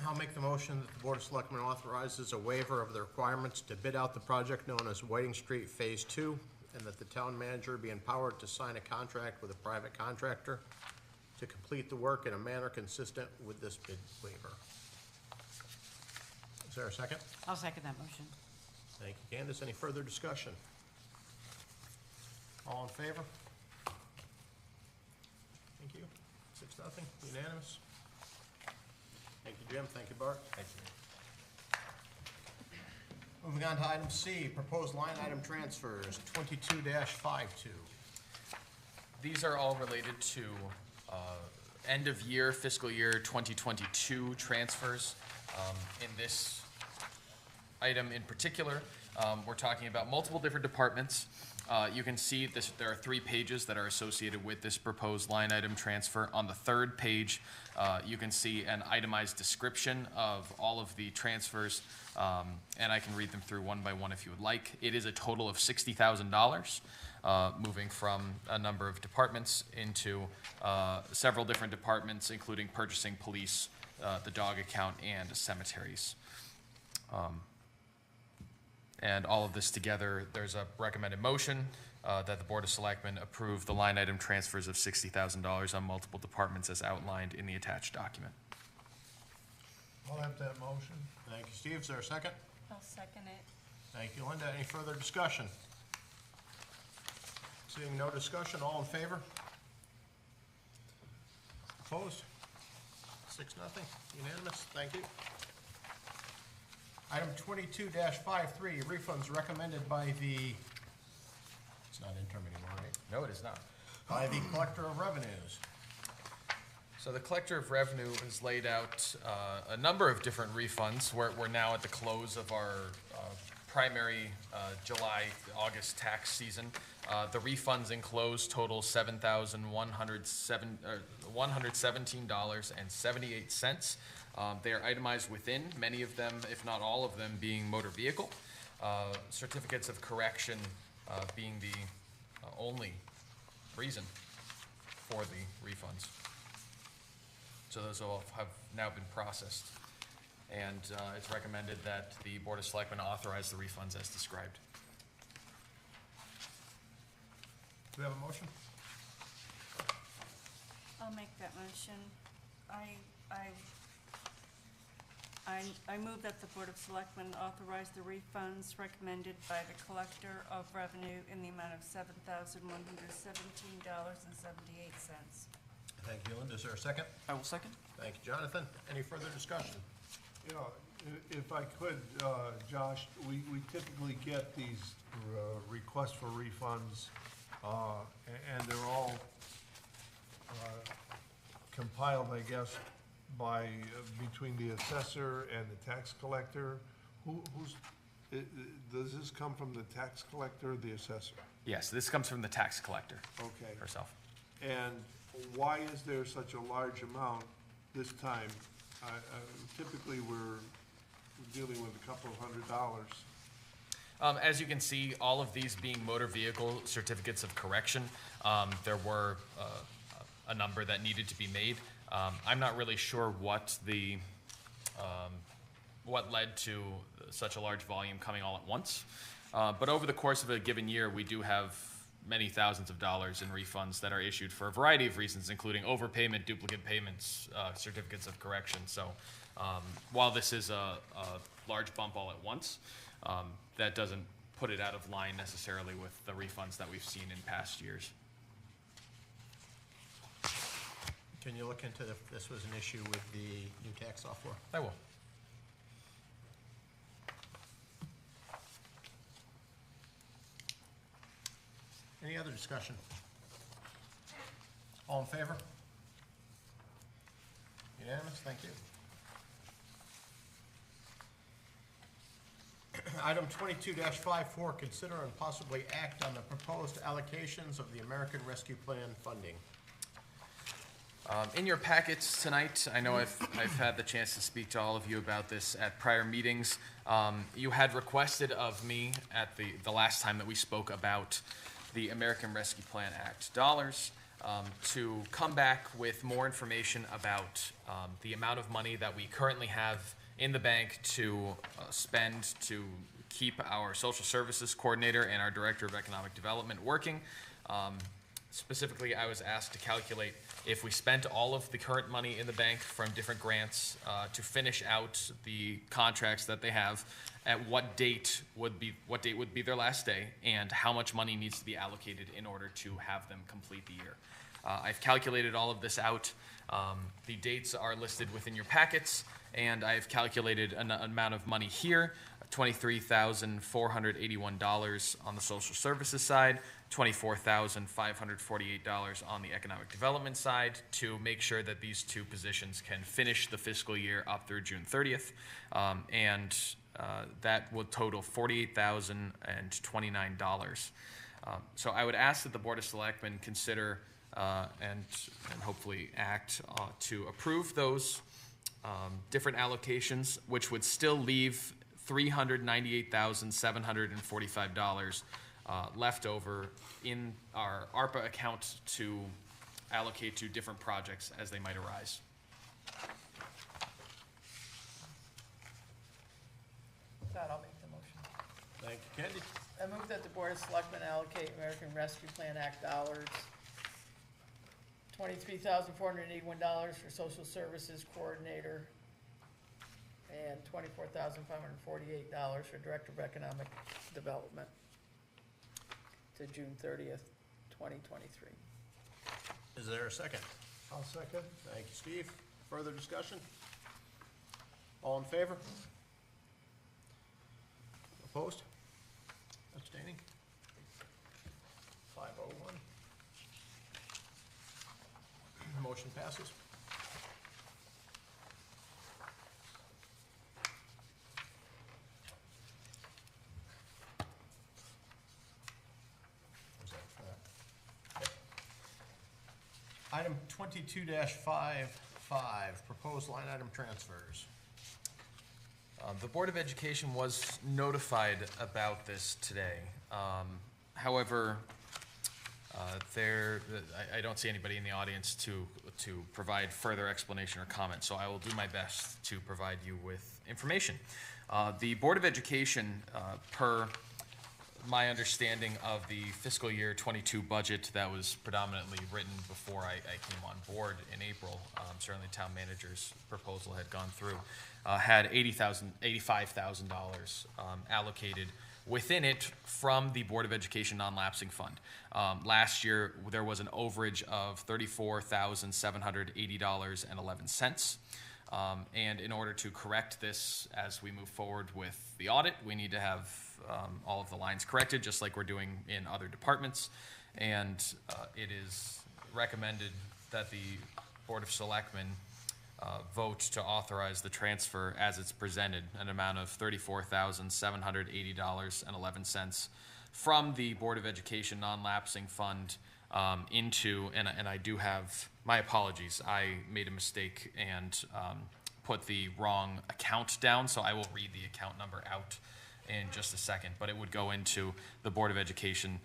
I'll make the motion that the Board of Selectmen authorizes a waiver of the requirements to bid out the project known as Whiting Street Phase 2, and that the town manager be empowered to sign a contract with a private contractor to complete the work in a manner consistent with this bid waiver. Is there a second? I'll second that motion. Thank you, Candace. Any further discussion? All in favor? Thank you. 6-0, unanimous. Thank you, Jim. Thank you, Bart. Thank you. Moving on to item C, proposed line item transfers, 22-52. These are all related to end of year, fiscal year 2022 transfers. In this item in particular, we're talking about multiple different departments. You can see this, there are 3 pages that are associated with this proposed line item transfer. On the 3rd page, you can see an itemized description of all of the transfers, and I can read them through one by one if you would like. It is a total of $60,000, moving from a number of departments into several different departments, including purchasing, police, the dog account, and cemeteries. And all of this together, there's a recommended motion that the Board of Selectmen approve the line item transfers of $60,000 on multiple departments as outlined in the attached document. I'll have that motion. Thank you, Steve. Is there a second? I'll second it. Thank you, Linda. Any further discussion? Seeing no discussion, all in favor? Opposed? 6-0, unanimous. Thank you. Item 22-53, refunds recommended by the, it's not interim anymore, right? No, it is not. By the Collector of Revenues. So the Collector of Revenue has laid out a number of different refunds. We're now at the close of our primary July-August tax season. The refunds enclosed total $117.78. They are itemized within, many of them, if not all of them, being motor vehicle. Certificates of correction being the only reason for the refunds. So those all have now been processed. And it's recommended that the Board of Selectmen authorize the refunds as described. Do we have a motion? I'll make that motion. I move that the Board of Selectmen authorize the refunds recommended by the Collector of Revenue in the amount of $7,117.78. Thank you, Linda. Is there a second? I will second. Thank you, Jonathan. Any further discussion? You know, If I could, Josh, we typically get these requests for refunds, and they're all compiled, I guess, by, between the assessor and the tax collector. Does this come from the tax collector or the assessor? Yes, this comes from the tax collector Okay. herself. And why is there such a large amount this time? Typically, we're dealing with a couple of $100s. As you can see, all of these being motor vehicle certificates of correction, there were a number that needed to be made. I'm not really sure what what led to such a large volume coming all at once. But over the course of a given year, we do have many thousands of dollars in refunds that are issued for a variety of reasons, including overpayment, duplicate payments, certificates of correction. So while this is a large bump all at once, that doesn't put it out of line necessarily with the refunds that we've seen in past years. Can you look into if this was an issue with the new tax software? I will. Any other discussion? All in favor? Unanimous, thank you. Item 22-54, consider and possibly act on the proposed allocations of the American Rescue Plan funding. In your packets tonight, I know I've had the chance to speak to all of you about this at prior meetings. You had requested of me at the last time that we spoke about the American Rescue Plan Act dollars to come back with more information about the amount of money that we currently have in the bank to spend to keep our social services coordinator and our director of economic development working. Specifically, I was asked to calculate if we spent all of the current money in the bank from different grants to finish out the contracts that they have, at what date would be their last day, and how much money needs to be allocated in order to have them complete the year. I've calculated all of this out. The dates are listed within your packets, and I've calculated an amount of money here, $23,481 on the social services side, $24,548 on the economic development side, to make sure that these two positions can finish the fiscal year up through June 30th. That would total $48,029. So I would ask that the Board of Selectmen consider and hopefully act to approve those different allocations, which would still leave $398,745 left over in our ARPA account to allocate to different projects as they might arise. With that, I'll make the motion. Thank you, Candy. I move that the Board of Selectmen allocate American Rescue Plan Act dollars, $23,481 for social services coordinator, and $24,548 for director of economic development to June 30th, 2023. Is there a second? I'll second. Thank you, Steve. Further discussion? All in favor? Opposed? Abstaining? 501. Motion passes. Was that for that? Okay. Item 22-55, proposed line item transfers. The Board of Education was notified about this today. However, I don't see anybody in the audience to provide further explanation or comment, so I will do my best to provide you with information. The Board of Education, per my understanding of the fiscal year 22 budget that was predominantly written before I came on board in April, certainly town manager's proposal had gone through, had $85,000 allocated within it from the Board of Education non-lapsing fund. Last year, there was an overage of $34,780.11. And in order to correct this as we move forward with the audit, we need to have all of the lines corrected, just like we're doing in other departments. And it is recommended that the Board of Selectmen vote to authorize the transfer as it's presented, an amount of $34,780.11 from the Board of Education non-lapsing fund into, and I do have, my apologies, I made a mistake and put the wrong account down, so I will read the account number out in just a second, but it would go into the Board of Education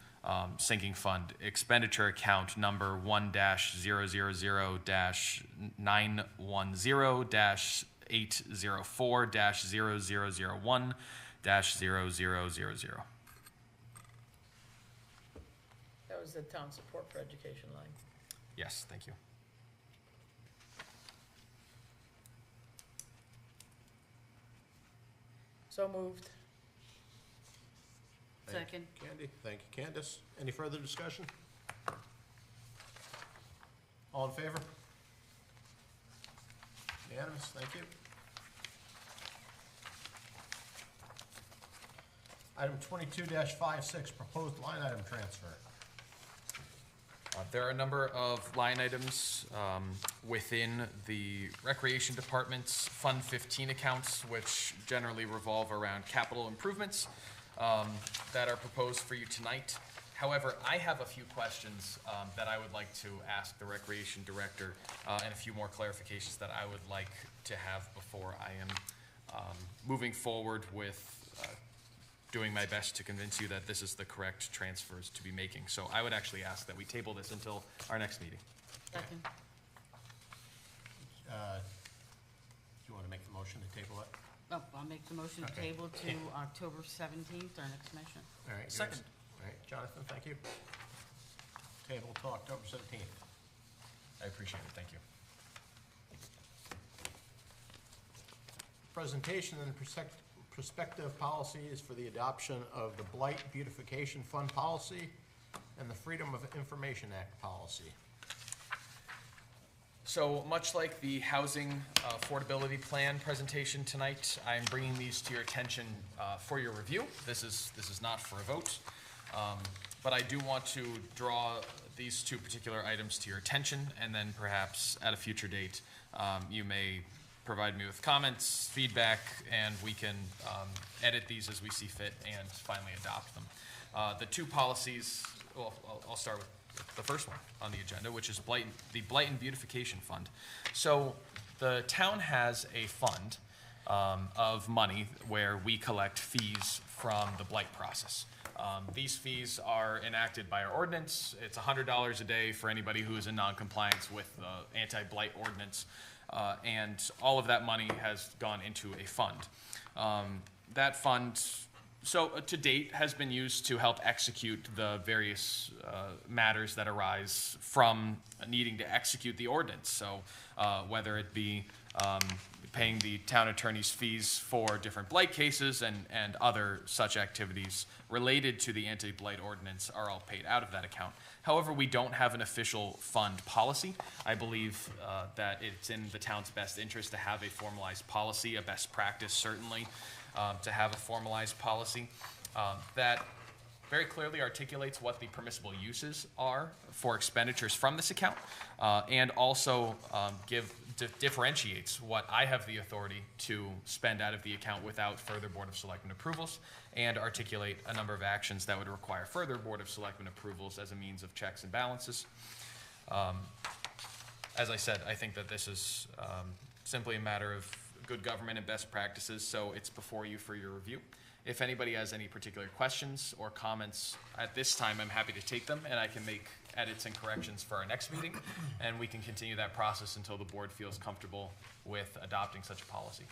sinking fund expenditure account number 1-000-910-804-0001-0000. That was the town support for education line. Yes, thank you. So moved. Second. Candy, thank you, Candace. Any further discussion? All in favor? Unanimous, thank you. Item 22-56, proposed line item transfer. There are a number of line items within the Recreation Department's Fund 15 accounts, which generally revolve around capital improvements that are proposed for you tonight. However, I have a few questions that I would like to ask the Recreation Director and a few more clarifications that I would like to have before I am moving forward with doing my best to convince you that this is the correct transfers to be making. So I would actually ask that we table this until our next meeting. Second. Do you want to make the motion to table it? Oh, I'll make the motion to Okay. table to October 17th, our next meeting. All right. Second. All right, Jonathan, thank you. Table till October 17th. I appreciate it, thank you. Presentation and prospective policies for the adoption of the Blight Beautification Fund policy and the Freedom of Information Act policy. So much like the housing affordability plan presentation tonight, I'm bringing these to your attention for your review. This is not for a vote, but I do want to draw these two particular items to your attention, and then perhaps at a future date, you may provide me with comments, feedback, and we can edit these as we see fit and finally adopt them. The two policies, well, I'll start with the first one on the agenda, which is the Blight and Beautification Fund. So the town has a fund of money where we collect fees from the blight process. These fees are enacted by our ordinance. It's $100 a day for anybody who is in non-compliance with the anti-blight ordinance. And all of that money has gone into a fund. That fund, to date, has been used to help execute the various matters that arise from needing to execute the ordinance. So whether it be paying the town attorney's fees for different blight cases and other such activities related to the anti-blight ordinance are all paid out of that account. However, we don't have an official fund policy. I believe that it's in the town's best interest to have a formalized policy, a best practice certainly, to have a formalized policy that very clearly articulates what the permissible uses are for expenditures from this account, and also differentiates what I have the authority to spend out of the account without further Board of Selectmen approvals, and articulate a number of actions that would require further Board of Selectmen approvals as a means of checks and balances. As I said, I think that this is simply a matter of good government and best practices, so it's before you for your review. If anybody has any particular questions or comments at this time, I'm happy to take them, and I can make edits and corrections for our next meeting, and we can continue that process until the board feels comfortable with adopting such a policy.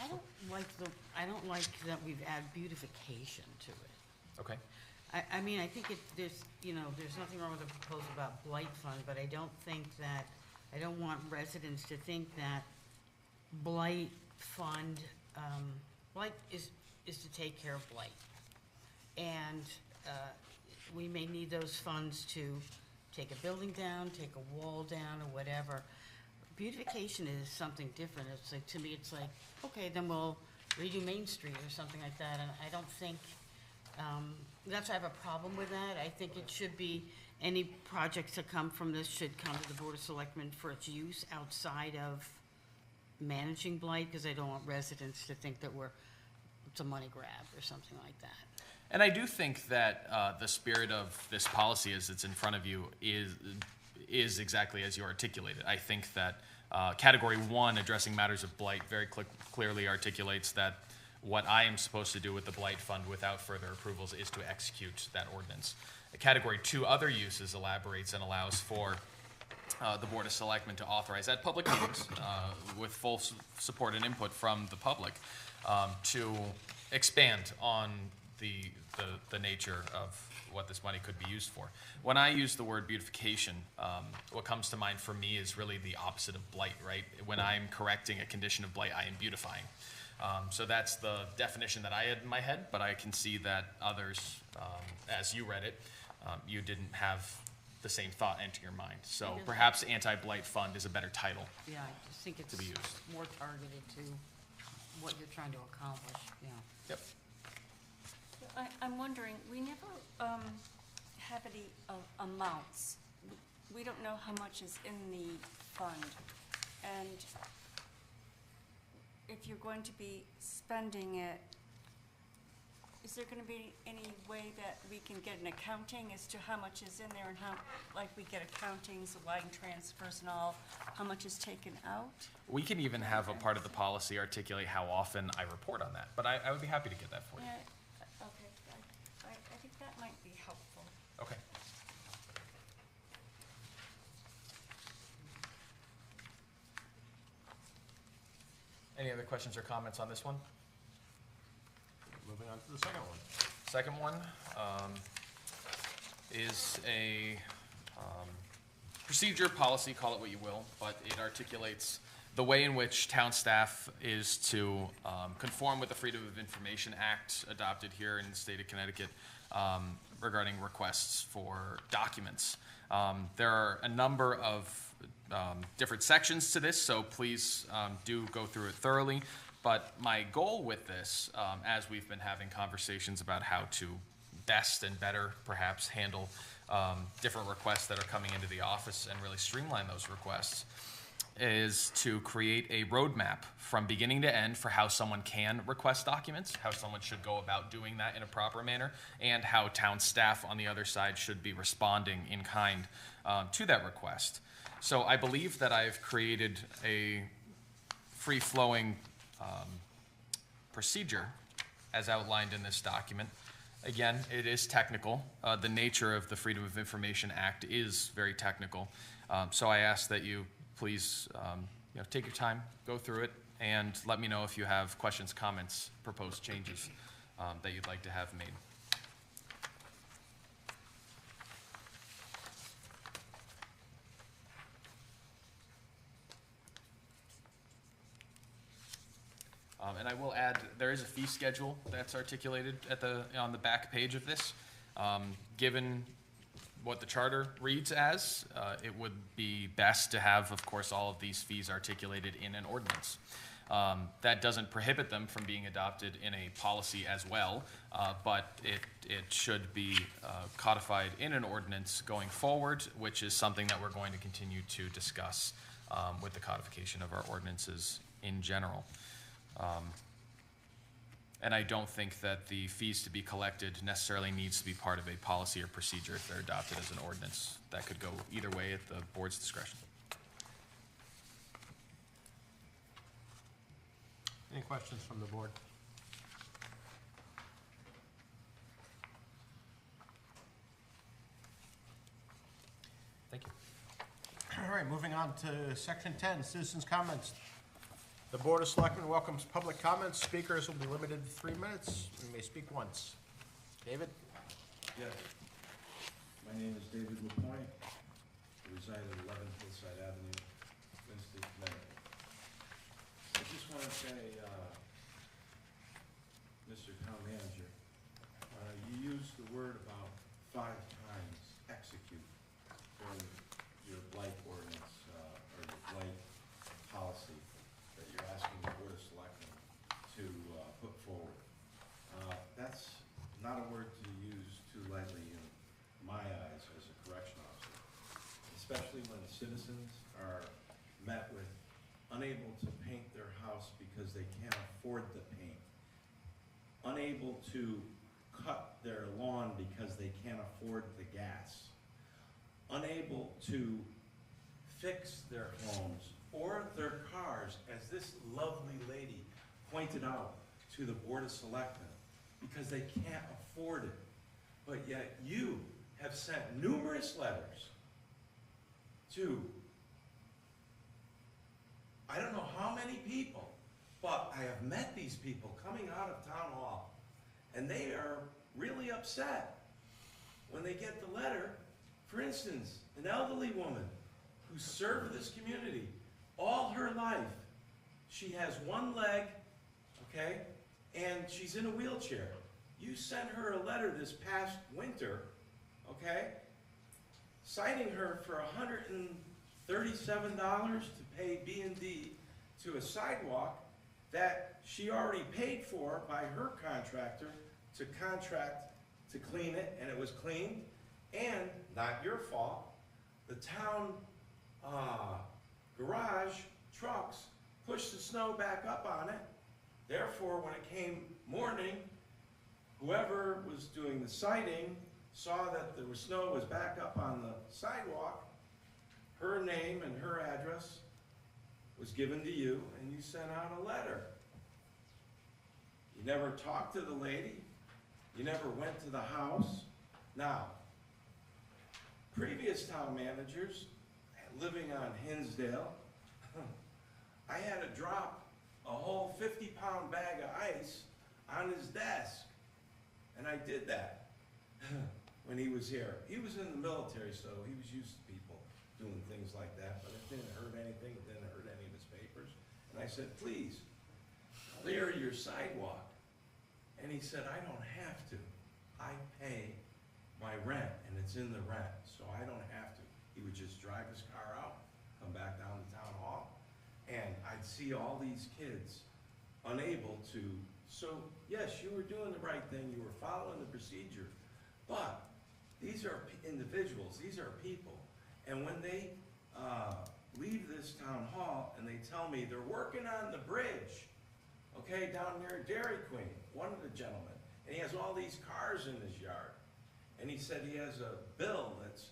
I don't like that we've added beautification to it. Okay? I mean, I think there's nothing wrong with the proposal about blight fund, but I don't want residents to think that blight fund, blight is to take care of blight. And we may need those funds to take a building down, take a wall down, or whatever. beautification is something different. It's like, to me, it's like, okay, then we'll redo Main Street or something like that, and I don't think, that's why I have a problem with that. I think it should be, any projects that come from this should come to the Board of Selectmen for its use outside of managing blight, because I don't want residents to think that it's a money grab or something like that. And I do think that the spirit of this policy as it's in front of you is exactly as you articulated. I think that Category 1, addressing matters of blight, very clearly articulates that what I am supposed to do with the blight fund without further approvals is to execute that ordinance. Category 2, other uses, elaborates and allows for the Board of Selectmen to authorize at public meetings with full support and input from the public to expand on the nature of what this money could be used for. When I use the word beautification, what comes to mind for me is really the opposite of blight, right? When I'm correcting a condition of blight, I am beautifying. So that's the definition that I had in my head, but I can see that others, as you read it, you didn't have the same thought enter your mind. So perhaps anti-blight fund is a better title. Yeah, I just think it's To be used. more targeted to what you're trying to accomplish, yeah. Yep. I'm wondering, we never have any amounts. We don't know how much is in the fund. And if you're going to be spending it, is there gonna be any way that we can get an accounting as to how much is in there and how, like we get accountings, the line transfers and all, how much is taken out? We can even have a part of the policy articulate how often I report on that, but I would be happy to get that for you. Yeah, okay, I think that might be helpful. Okay. Any other questions or comments on this one? Moving on to the second one. Second one is a procedure, policy, call it what you will, but it articulates the way in which town staff is to conform with the Freedom of Information Act adopted here in the state of Connecticut regarding requests for documents. There are a number of different sections to this, so please do go through it thoroughly. But my goal with this, as we've been having conversations about how to best and better perhaps handle different requests that are coming into the office and really streamline those requests, is to create a roadmap from beginning to end for how someone can request documents, how someone should go about doing that in a proper manner, and how town staff on the other side should be responding in kind to that request. So I believe that I've created a free-flowing procedure as outlined in this document. Again, it is technical. The nature of the Freedom of Information Act is very technical. So I ask that you please take your time, go through it, and let me know if you have questions, comments, proposed changes that you'd like to have made. And I will add, there is a fee schedule that's articulated on the back page of this. Given what the charter reads as, it would be best to have, of course, all of these fees articulated in an ordinance. That doesn't prohibit them from being adopted in a policy as well, but it should be codified in an ordinance going forward, which is something that we're going to continue to discuss with the codification of our ordinances in general. And I don't think that the fees to be collected necessarily needs to be part of a policy or procedure if they're adopted as an ordinance. That could go either way at the board's discretion. Any questions from the board? Thank you. All right, moving on to section 10, citizens' comments. The Board of Selectmen welcomes public comments. Speakers will be limited to 3 minutes. You may speak once. David? Yes. My name is David LaPointe. I reside at 11 Hillside Avenue, Winston, Connecticut. I just want to say, Mr. Town Manager, you used the word about 5 times execute for your blight ordinance, or your blight especially when the citizens are met with unable to paint their house because they can't afford the paint, unable to cut their lawn because they can't afford the gas, unable to fix their homes or their cars, as this lovely lady pointed out to the Board of Selectmen, because they can't afford it. But yet you have sent numerous letters to, I don't know how many people, but I have met these people coming out of town hall, and they are really upset when they get the letter. For instance, an elderly woman who served this community all her life. She has one leg, okay, and she's in a wheelchair. You sent her a letter this past winter, okay, citing her for $137 to pay B&D to a sidewalk that she already paid for by her contractor to contract to clean it, and it was cleaned, and not your fault. The town garage trucks pushed the snow back up on it. Therefore, when it came morning, whoever was doing the siding saw that the snow was back up on the sidewalk. Her name and her address was given to you, and you sent out a letter. You never talked to the lady. You never went to the house. Now, previous town managers living on Hinsdale, I had to drop a whole 50-pound bag of ice on his desk. And I did that when he was here. He was in the military, so he was used to people doing things like that, but it didn't hurt anything. It didn't hurt any of his papers. And I said, please, clear your sidewalk. And he said, I don't have to. I pay my rent, and it's in the rent, so I don't have to. He would just drive his car out, come back down to town hall, and I'd see all these kids unable to. So yes, you were doing the right thing, you were following the procedure, but these are individuals, these are people, and when they leave this town hall and they tell me they're working on the bridge, okay, down near Dairy Queen, one of the gentlemen, and he has all these cars in his yard, and he said he has a bill that's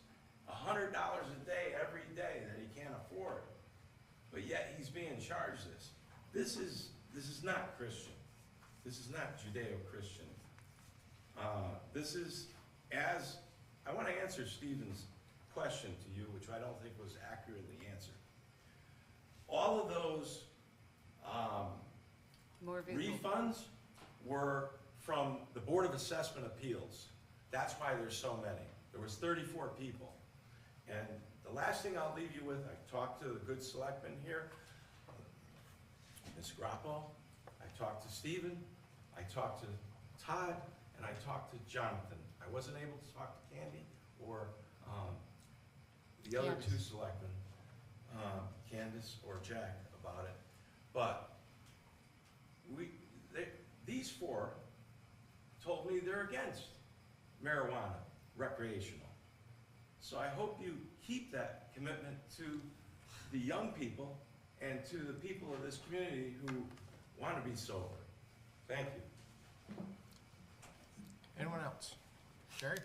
$100 a day every day that he can't afford, but yet he's being charged this. This is not Christian. This is not Judeo-Christian. This is, as, I want to answer Stephen's question to you, which I don't think was accurately answered. All of those More visual. refunds were from the Board of Assessment Appeals. That's why there's so many. There was 34 people. And the last thing I'll leave you with, I talked to the good selectmen here, Ms. Grappo, I talked to Stephen, I talked to Todd, and I talked to Jonathan. I wasn't able to talk to Candy or the other two selectmen, Candace or Jack, about it. But these four told me they're against marijuana, recreational. So I hope you keep that commitment to the young people and to the people of this community who want to be sober. Thank you. Anyone else? Jerry?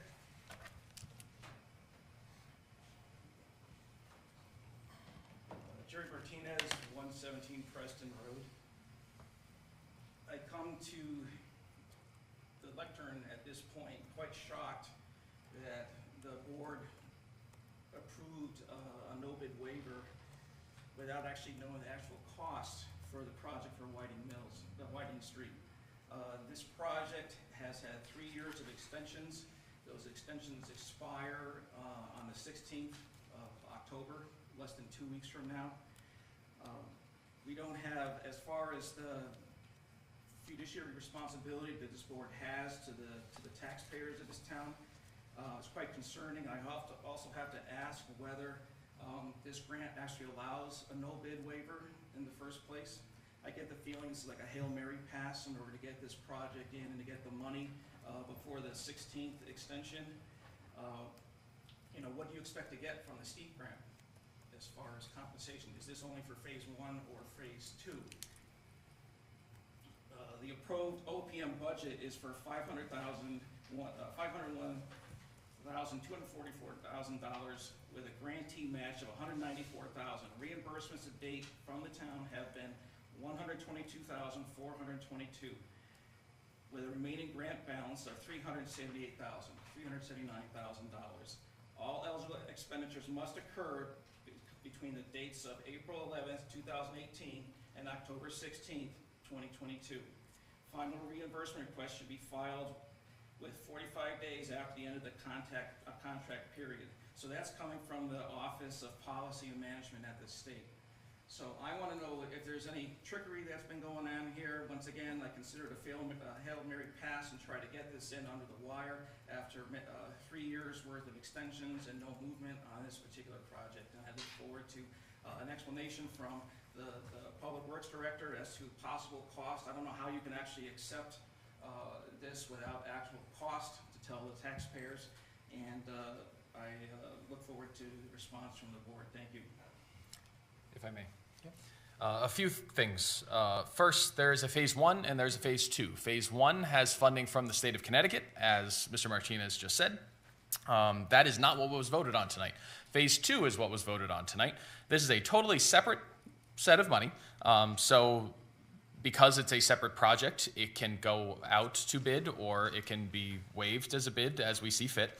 Jerry Martinez, 117 Preston Road. I come to the lectern at this point quite shocked that the board approved a no-bid waiver without actually knowing the actual cost for the project for Whiting Mills, Whiting Street. This project has had 3 years of extensions. Those extensions expire on the 16th of October, less than 2 weeks from now. We don't have, as far as the fiduciary responsibility that this board has to the taxpayers of this town, it's quite concerning. I also have to ask whether this grant actually allows a no-bid waiver in the first place. I get the feeling it's like a Hail Mary pass in order to get this project in and to get the money before the 16th extension. You know, what do you expect to get from the steep grant? as far as compensation. Is this only for phase 1 or phase 2? The approved OPM budget is for $501,244,000 with a grantee match of $194,000. Reimbursements to date from the town have been $122,422, with a remaining grant balance of $379,000. All eligible expenditures must occur between the dates of April 11th, 2018 and October 16th, 2022. Final reimbursement request should be filed with 45 days after the end of the contract period. So that's coming from the Office of Policy and Management at the state. So I want to know if there's any trickery that's been going on here. Once again, I consider it a Hail Mary pass and try to get this in under the wire after 3 years worth of extensions and no movement on this particular project. And I look forward to an explanation from the Public Works Director as to possible cost. I don't know how you can actually accept this without actual cost to tell the taxpayers. And I look forward to the response from the board. Thank you. If I may. A few things. First, there's a phase 1 and there's a phase 2. Phase 1 has funding from the state of Connecticut, as Mr. Martinez just said. That is not what was voted on tonight. Phase 2 is what was voted on tonight. This is a totally separate set of money. So because it's a separate project, it can go out to bid or it can be waived as a bid as we see fit.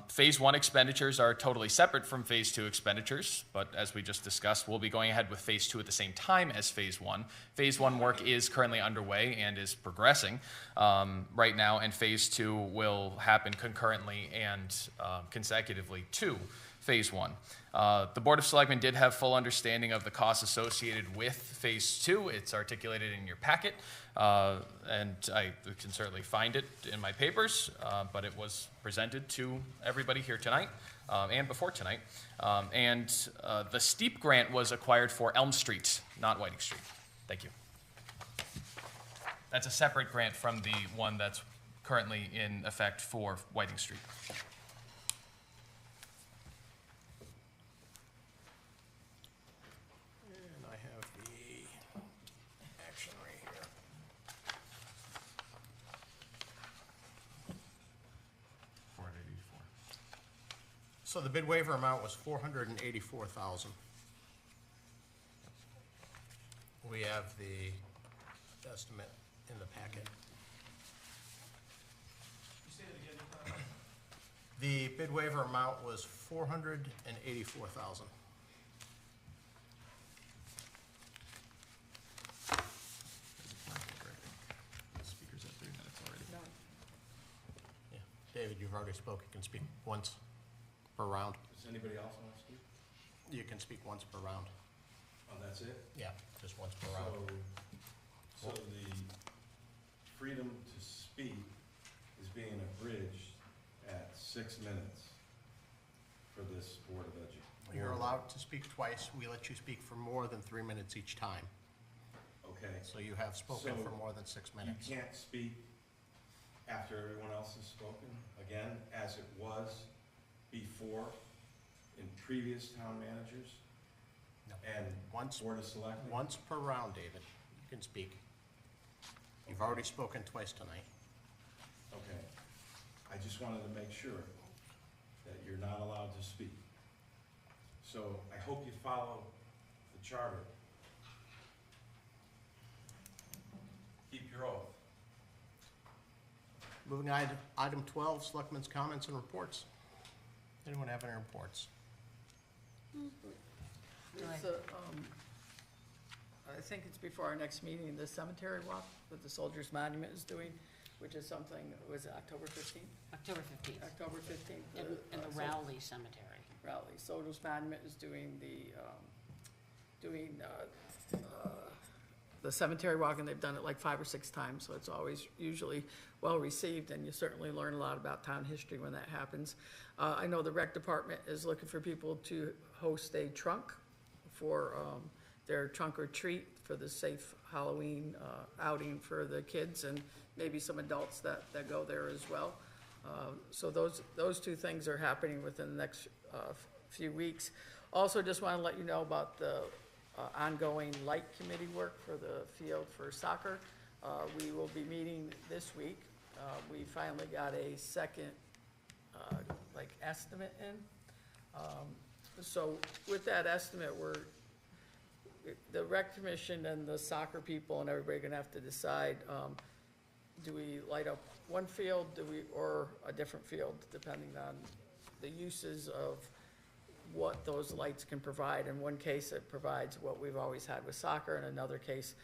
Phase 1 expenditures are totally separate from phase 2 expenditures, but as we just discussed, we'll be going ahead with phase 2 at the same time as phase 1. Phase 1 work is currently underway and is progressing right now, and phase 2 will happen concurrently and consecutively to phase 1. The Board of Selectmen did have full understanding of the costs associated with phase 2. It's articulated in your packet, and I can certainly find it in my papers, but it was presented to everybody here tonight and before tonight. The STEEP grant was acquired for Elm Street, not Whiting Street. Thank you. That's a separate grant from the one that's currently in effect for Whiting Street. And I have the action right here. So the bid waiver amount was $484,000. We have the estimate in the packet. You say that again, Nick? The bid waiver amount was $484,000. Speaker's at 3 minutes already. Yeah. David, you've already spoken. You can speak once per round. Does anybody else want to speak? You can speak once per round. Oh, that's it? Yeah, just once per round. So the freedom to speak is being abridged at 6 minutes for this Board of Education. You're allowed to speak twice. We let you speak for more than 3 minutes each time. Okay. So you have spoken So for more than 6 minutes. You can't speak after everyone else has spoken, again, as it was before in previous town managers No. and Once, Board of Selectmen? once per round, David, you can speak. You've already spoken twice tonight. Okay. I just wanted to make sure that you're not allowed to speak. So I hope you follow the charter. Keep your oath. Moving on to item 12, Selectmen's comments and reports. Anyone have any reports? There's a, I think it's before our next meeting, the cemetery walk that the Soldiers Monument is doing, which is something, was it October 15th? October 15th, October 15th. in the Rowley Cemetery. Rally. Soldiers Monument is doing the cemetery walk, and they've done it like 5 or 6 times, so it's always usually well-received, and you certainly learn a lot about town history when that happens. I know the rec department is looking for people to host a trunk for their trunk or treat for the safe Halloween outing for the kids and maybe some adults that go there as well. So those 2 things are happening within the next few weeks. Also, just want to let you know about the ongoing light committee work for the field for soccer. We will be meeting this week. We finally got a second, estimate in. So with that estimate, the rec commission and the soccer people and everybody are gonna have to decide, do we light up one field, or a different field, depending on the uses of what those lights can provide. In one case, it provides what we've always had with soccer. In another case,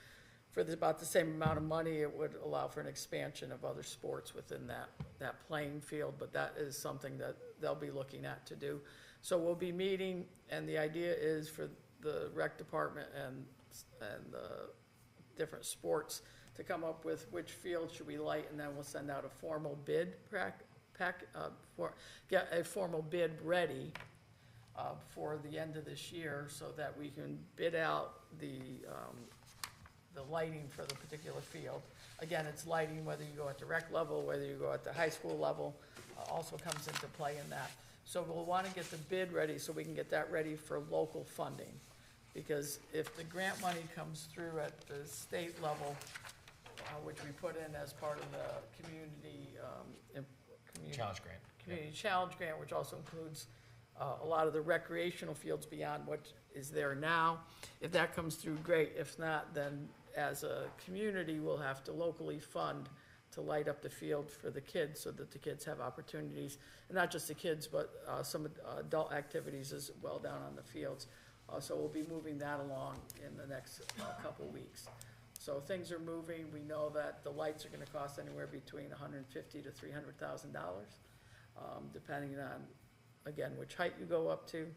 for about the same amount of money, it would allow for an expansion of other sports within that playing field, but that is something that they'll be looking at to do. So we'll be meeting, and the idea is for the rec department and the different sports to come up with which field should we light, and then we'll send out a formal bid get a formal bid ready for the end of this year, so that we can bid out the lighting for the particular field. Again, it's lighting, whether you go at the rec level, whether you go at the high school level, also comes into play in that. So we'll want to get the bid ready so we can get that ready for local funding. Because if the grant money comes through at the state level, which we put in as part of the community Challenge grant. community challenge grant, which also includes a lot of the recreational fields beyond what is there now. If that comes through, great. If not, then as a community, we'll have to locally fund to light up the field for the kids, so that the kids have opportunities, and not just the kids, but some adult activities as well down on the fields. So we'll be moving that along in the next couple weeks. So things are moving. We know that the lights are gonna cost anywhere between $150,000 to $300,000, depending on, again, which height you go up to.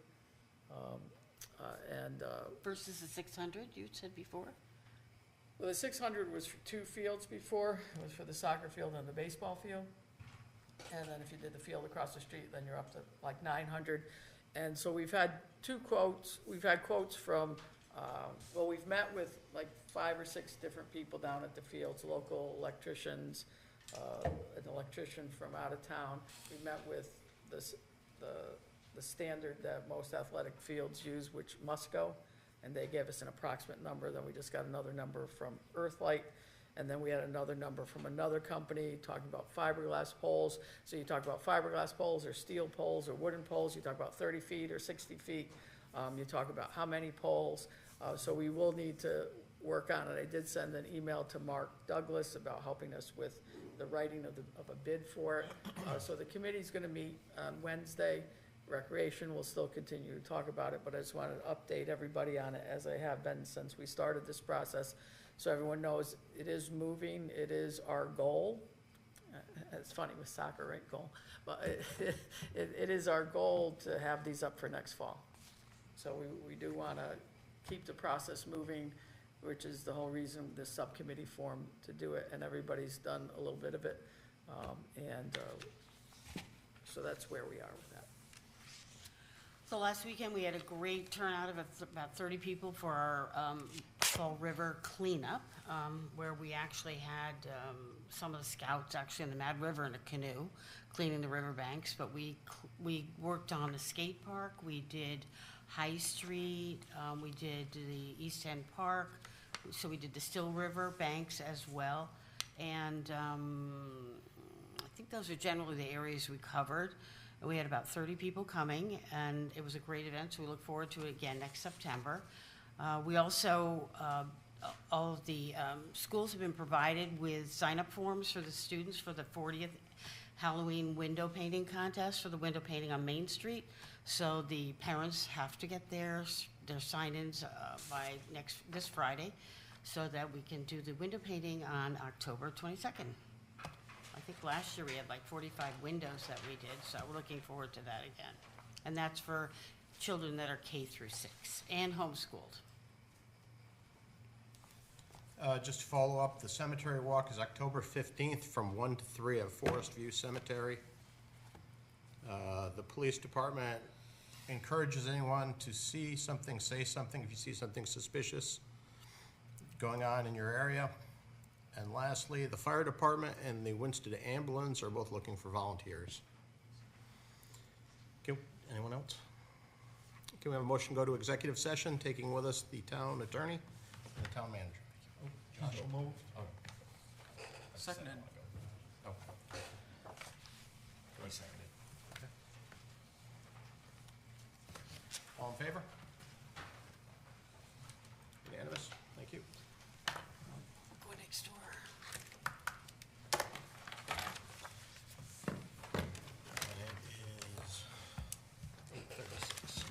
Versus the 600 you said before? Well, the 600 was for 2 fields before. It was for the soccer field and the baseball field. And then if you did the field across the street, then you're up to like 900. And so we've had 2 quotes. We've had quotes from, we've met with like 5 or 6 different people down at the fields, local electricians, an electrician from out of town. We met with the standard that most athletic fields use, which Musco, and they gave us an approximate number. Then we just got another number from Earthlight, and then we had another number from another company talking about fiberglass poles. So you talk about fiberglass poles or steel poles or wooden poles, you talk about 30 feet or 60 feet. You talk about how many poles. So we will need to work on it. I did send an email to Mark Douglas about helping us with the writing of a bid for it. So the committee's gonna meet on Wednesday. Recreation will still continue to talk about it, but I just wanted to update everybody on it, as I have been since we started this process, so everyone knows it is moving. It is our goal. It's funny with soccer, right, goal, but it is our goal to have these up for next fall. So we do want to keep the process moving, which is the whole reason this subcommittee formed, to do it, and everybody's done a little bit of it. So that's where we are with that. So last weekend, we had a great turnout of about 30 people for our Fall River cleanup, where we actually had some of the scouts actually in the Mad River in a canoe, cleaning the riverbanks, but we worked on the skate park, we did High Street, we did the East End Park, so we did the Still River banks as well, and I think those are generally the areas we covered. We had about 30 people coming, and it was a great event, so we look forward to it again next September. We also, all of the schools have been provided with sign-up forms for the students for the 40th Halloween window painting contest for the window painting on Main Street. So the parents have to get their sign-ins by this Friday, so that we can do the window painting on October 22nd. I think last year we had like 45 windows that we did, so we're looking forward to that again. And that's for children that are K through 6 and homeschooled. Just to follow up, the cemetery walk is October 15th from 1 to 3 at Forest View Cemetery. The police department encourages anyone to see something, say something if you see something suspicious going on in your area. And lastly, the fire department and the Winston ambulance are both looking for volunteers. Okay, anyone else? Can we have a motion to go to executive session, taking with us the town attorney and the town manager? So moved. Seconded. Oh. Joy seconded. All in favor? Unanimous? Thank you. Go next door. And it is 8:36.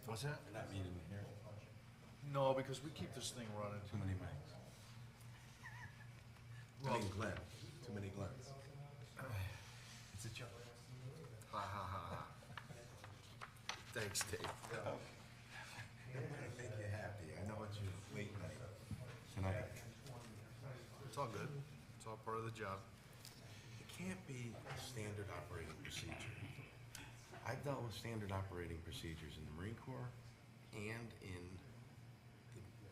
What's that? We're not meeting here. No, because we keep this thing running. Too many mics. I mean Glenn. Too many Glens. It's a joke. Ha, ha, ha, ha. Thanks, Dave. I'm gonna make you happy. I know it's your late night tonight. It's all good. It's all part of the job. It can't be a standard operating procedure. I've dealt with standard operating procedures in the Marine Corps and in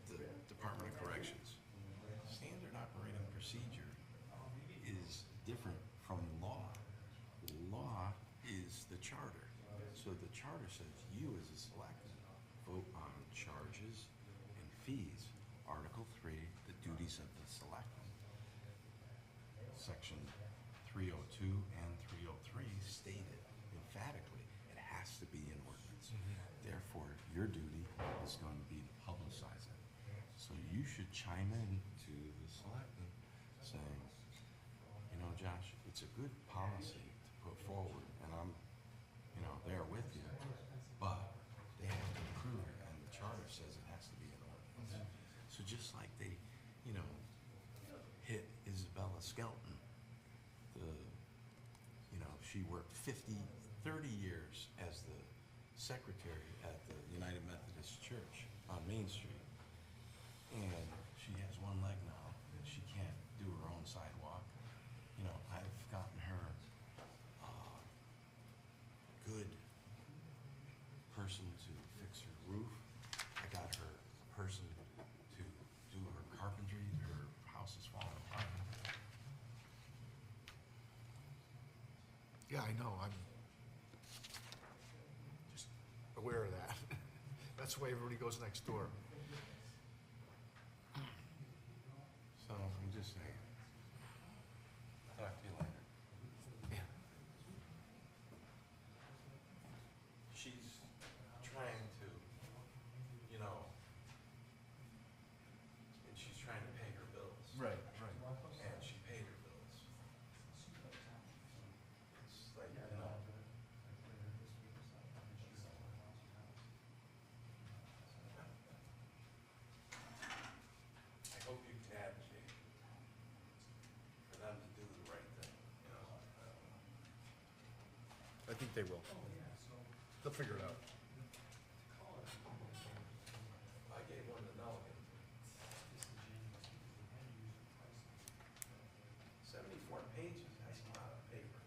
the Department of Corrections. Standard operating procedure is different from law. Law is the charter. So the charter says you as a selectman vote on charges and fees. Article 3, the duties of the selectmen. Section 302 and 303 stated emphatically it has to be in ordinance. Therefore, your duty is going to be to publicize it. So you should chime in to the selectmen saying, you know, Josh, it's a good policy to put forward, and I'm, you know, there with you, but they have to approve it, and the charter says it has to be in ordinance. So just like they, you know, hit Isabella Skelton, she worked 30 years as the secretary at the United Methodist Church on Main Street. And she has one leg now, and she can't do her own sidewalk. You know, I've gotten her a good person to fix her roof. I got her a person to do her carpentry. Her house is falling apart. Yeah, I know. I'm just aware of that. That's why everybody goes next door. So I'm just saying. Talk to you later. Yeah. She's trying to, you know, and she's trying to pay her bills. Right. And she paid her bills. It's like, you know. I hope you can advocate for them to do the right thing, you know. I think they will. They'll figure it out. I gave one to Nelligan. 74 pages, that's a lot of paper.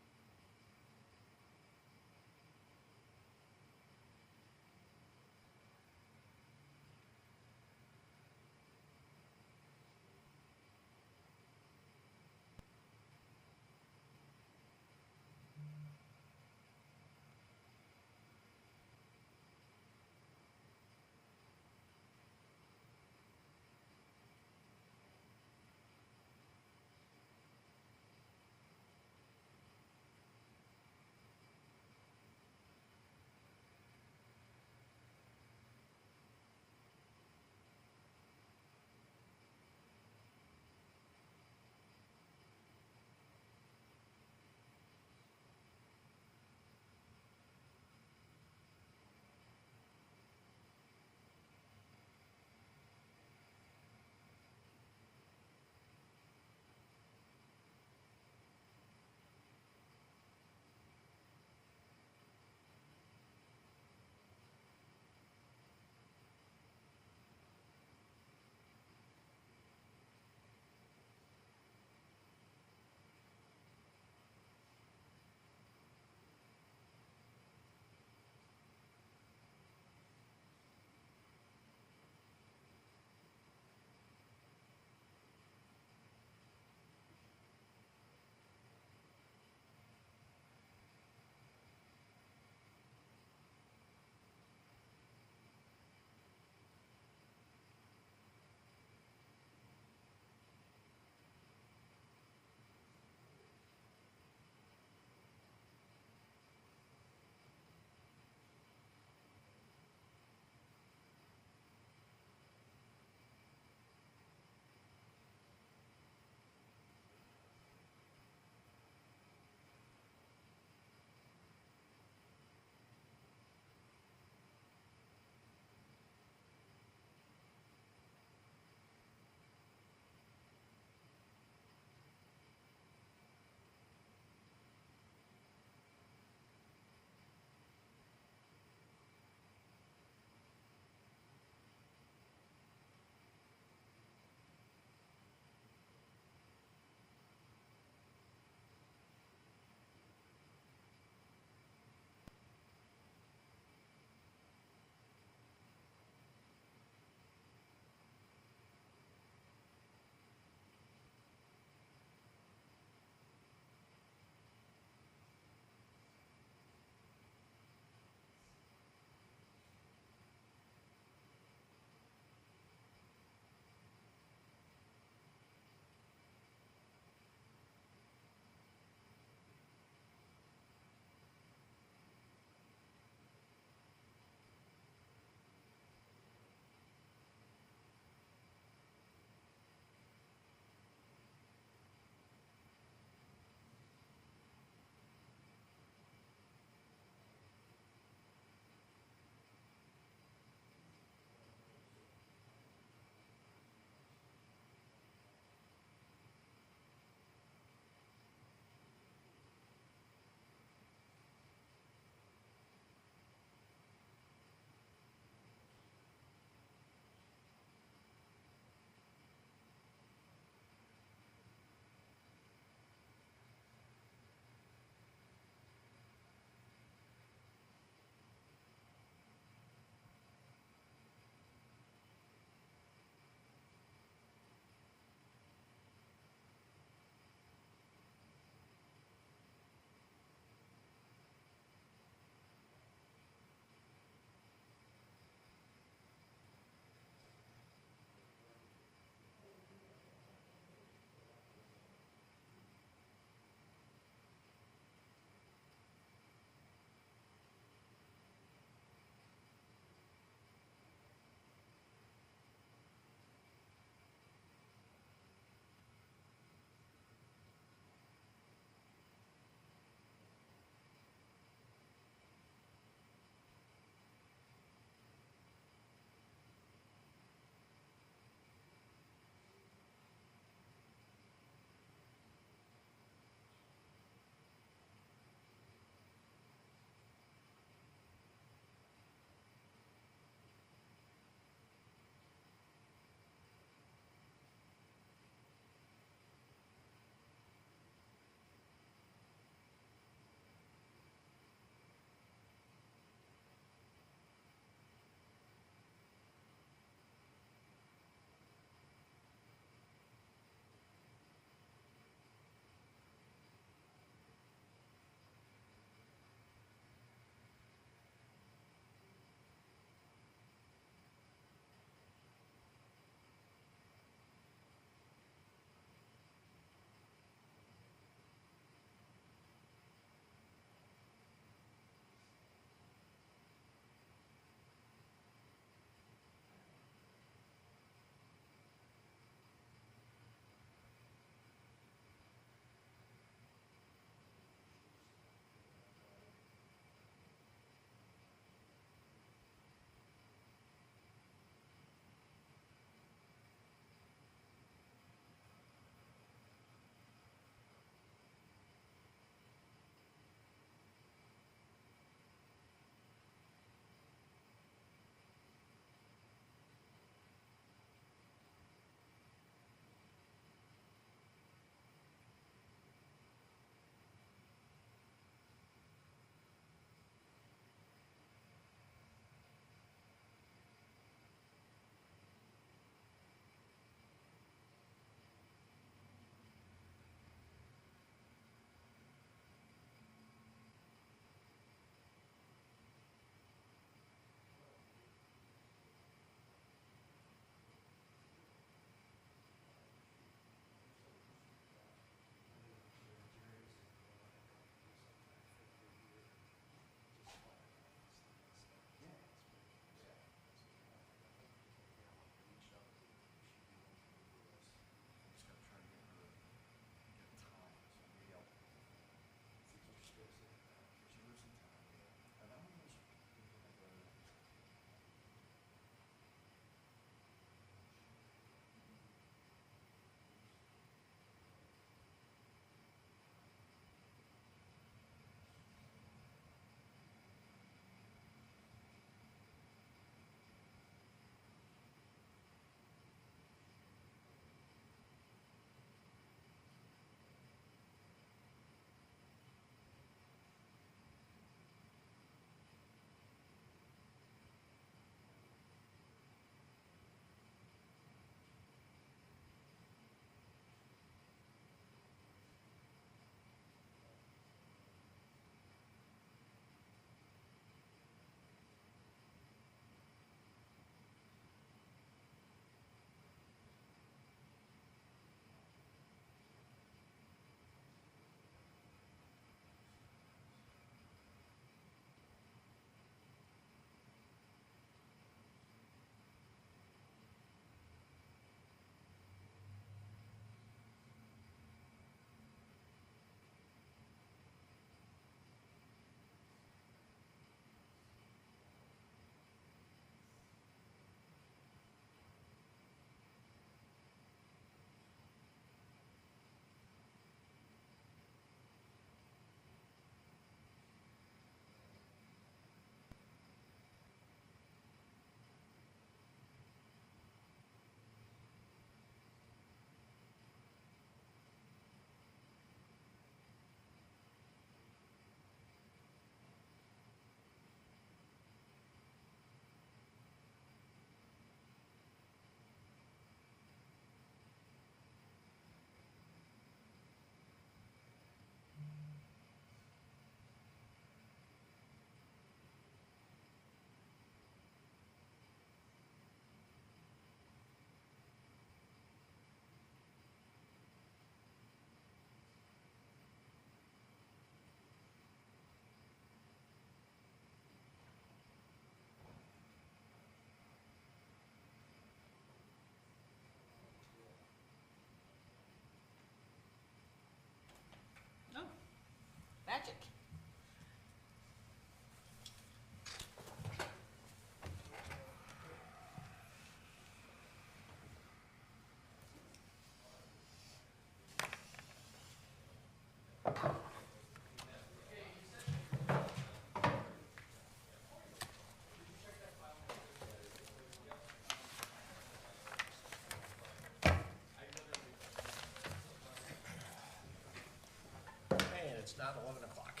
not 11 o'clock.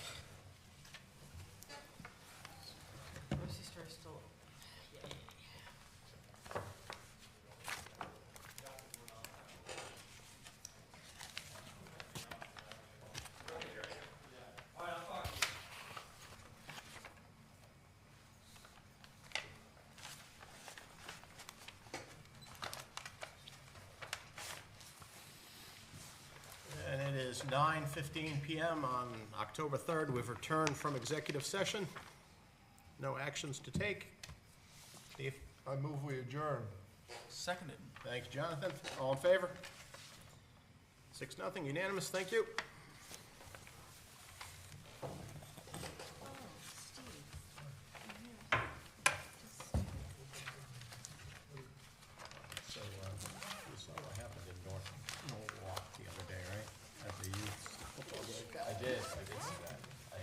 Grocery store still. And it is 9:15 PM on October 3rd. We've returned from executive session. No actions to take. Steve? I move we adjourn. Seconded. Thanks, Jonathan. All in favor? 6-0, unanimous, thank you. So, you saw what happened in Norwalk the other day, right? At the youth football game. I did see that. I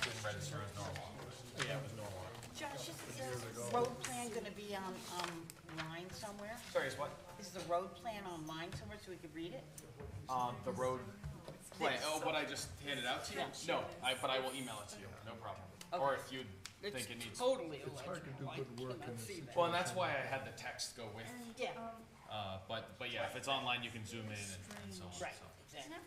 didn't register as normal. Yeah, it was Norwalk. Josh, is the road plan gonna be online somewhere? Sorry, is what? Is the road plan online somewhere so we could read it? The road plan, what I just handed out to you? Yeah. No, but I will email it to you, no problem. Or if you think it needs. Totally It's hard to do illegible. I good work cannot in see this. that. Well, and that's why I had the text go with, Yeah, but yeah, if it's online, you can zoom in and so on, right, so. exactly.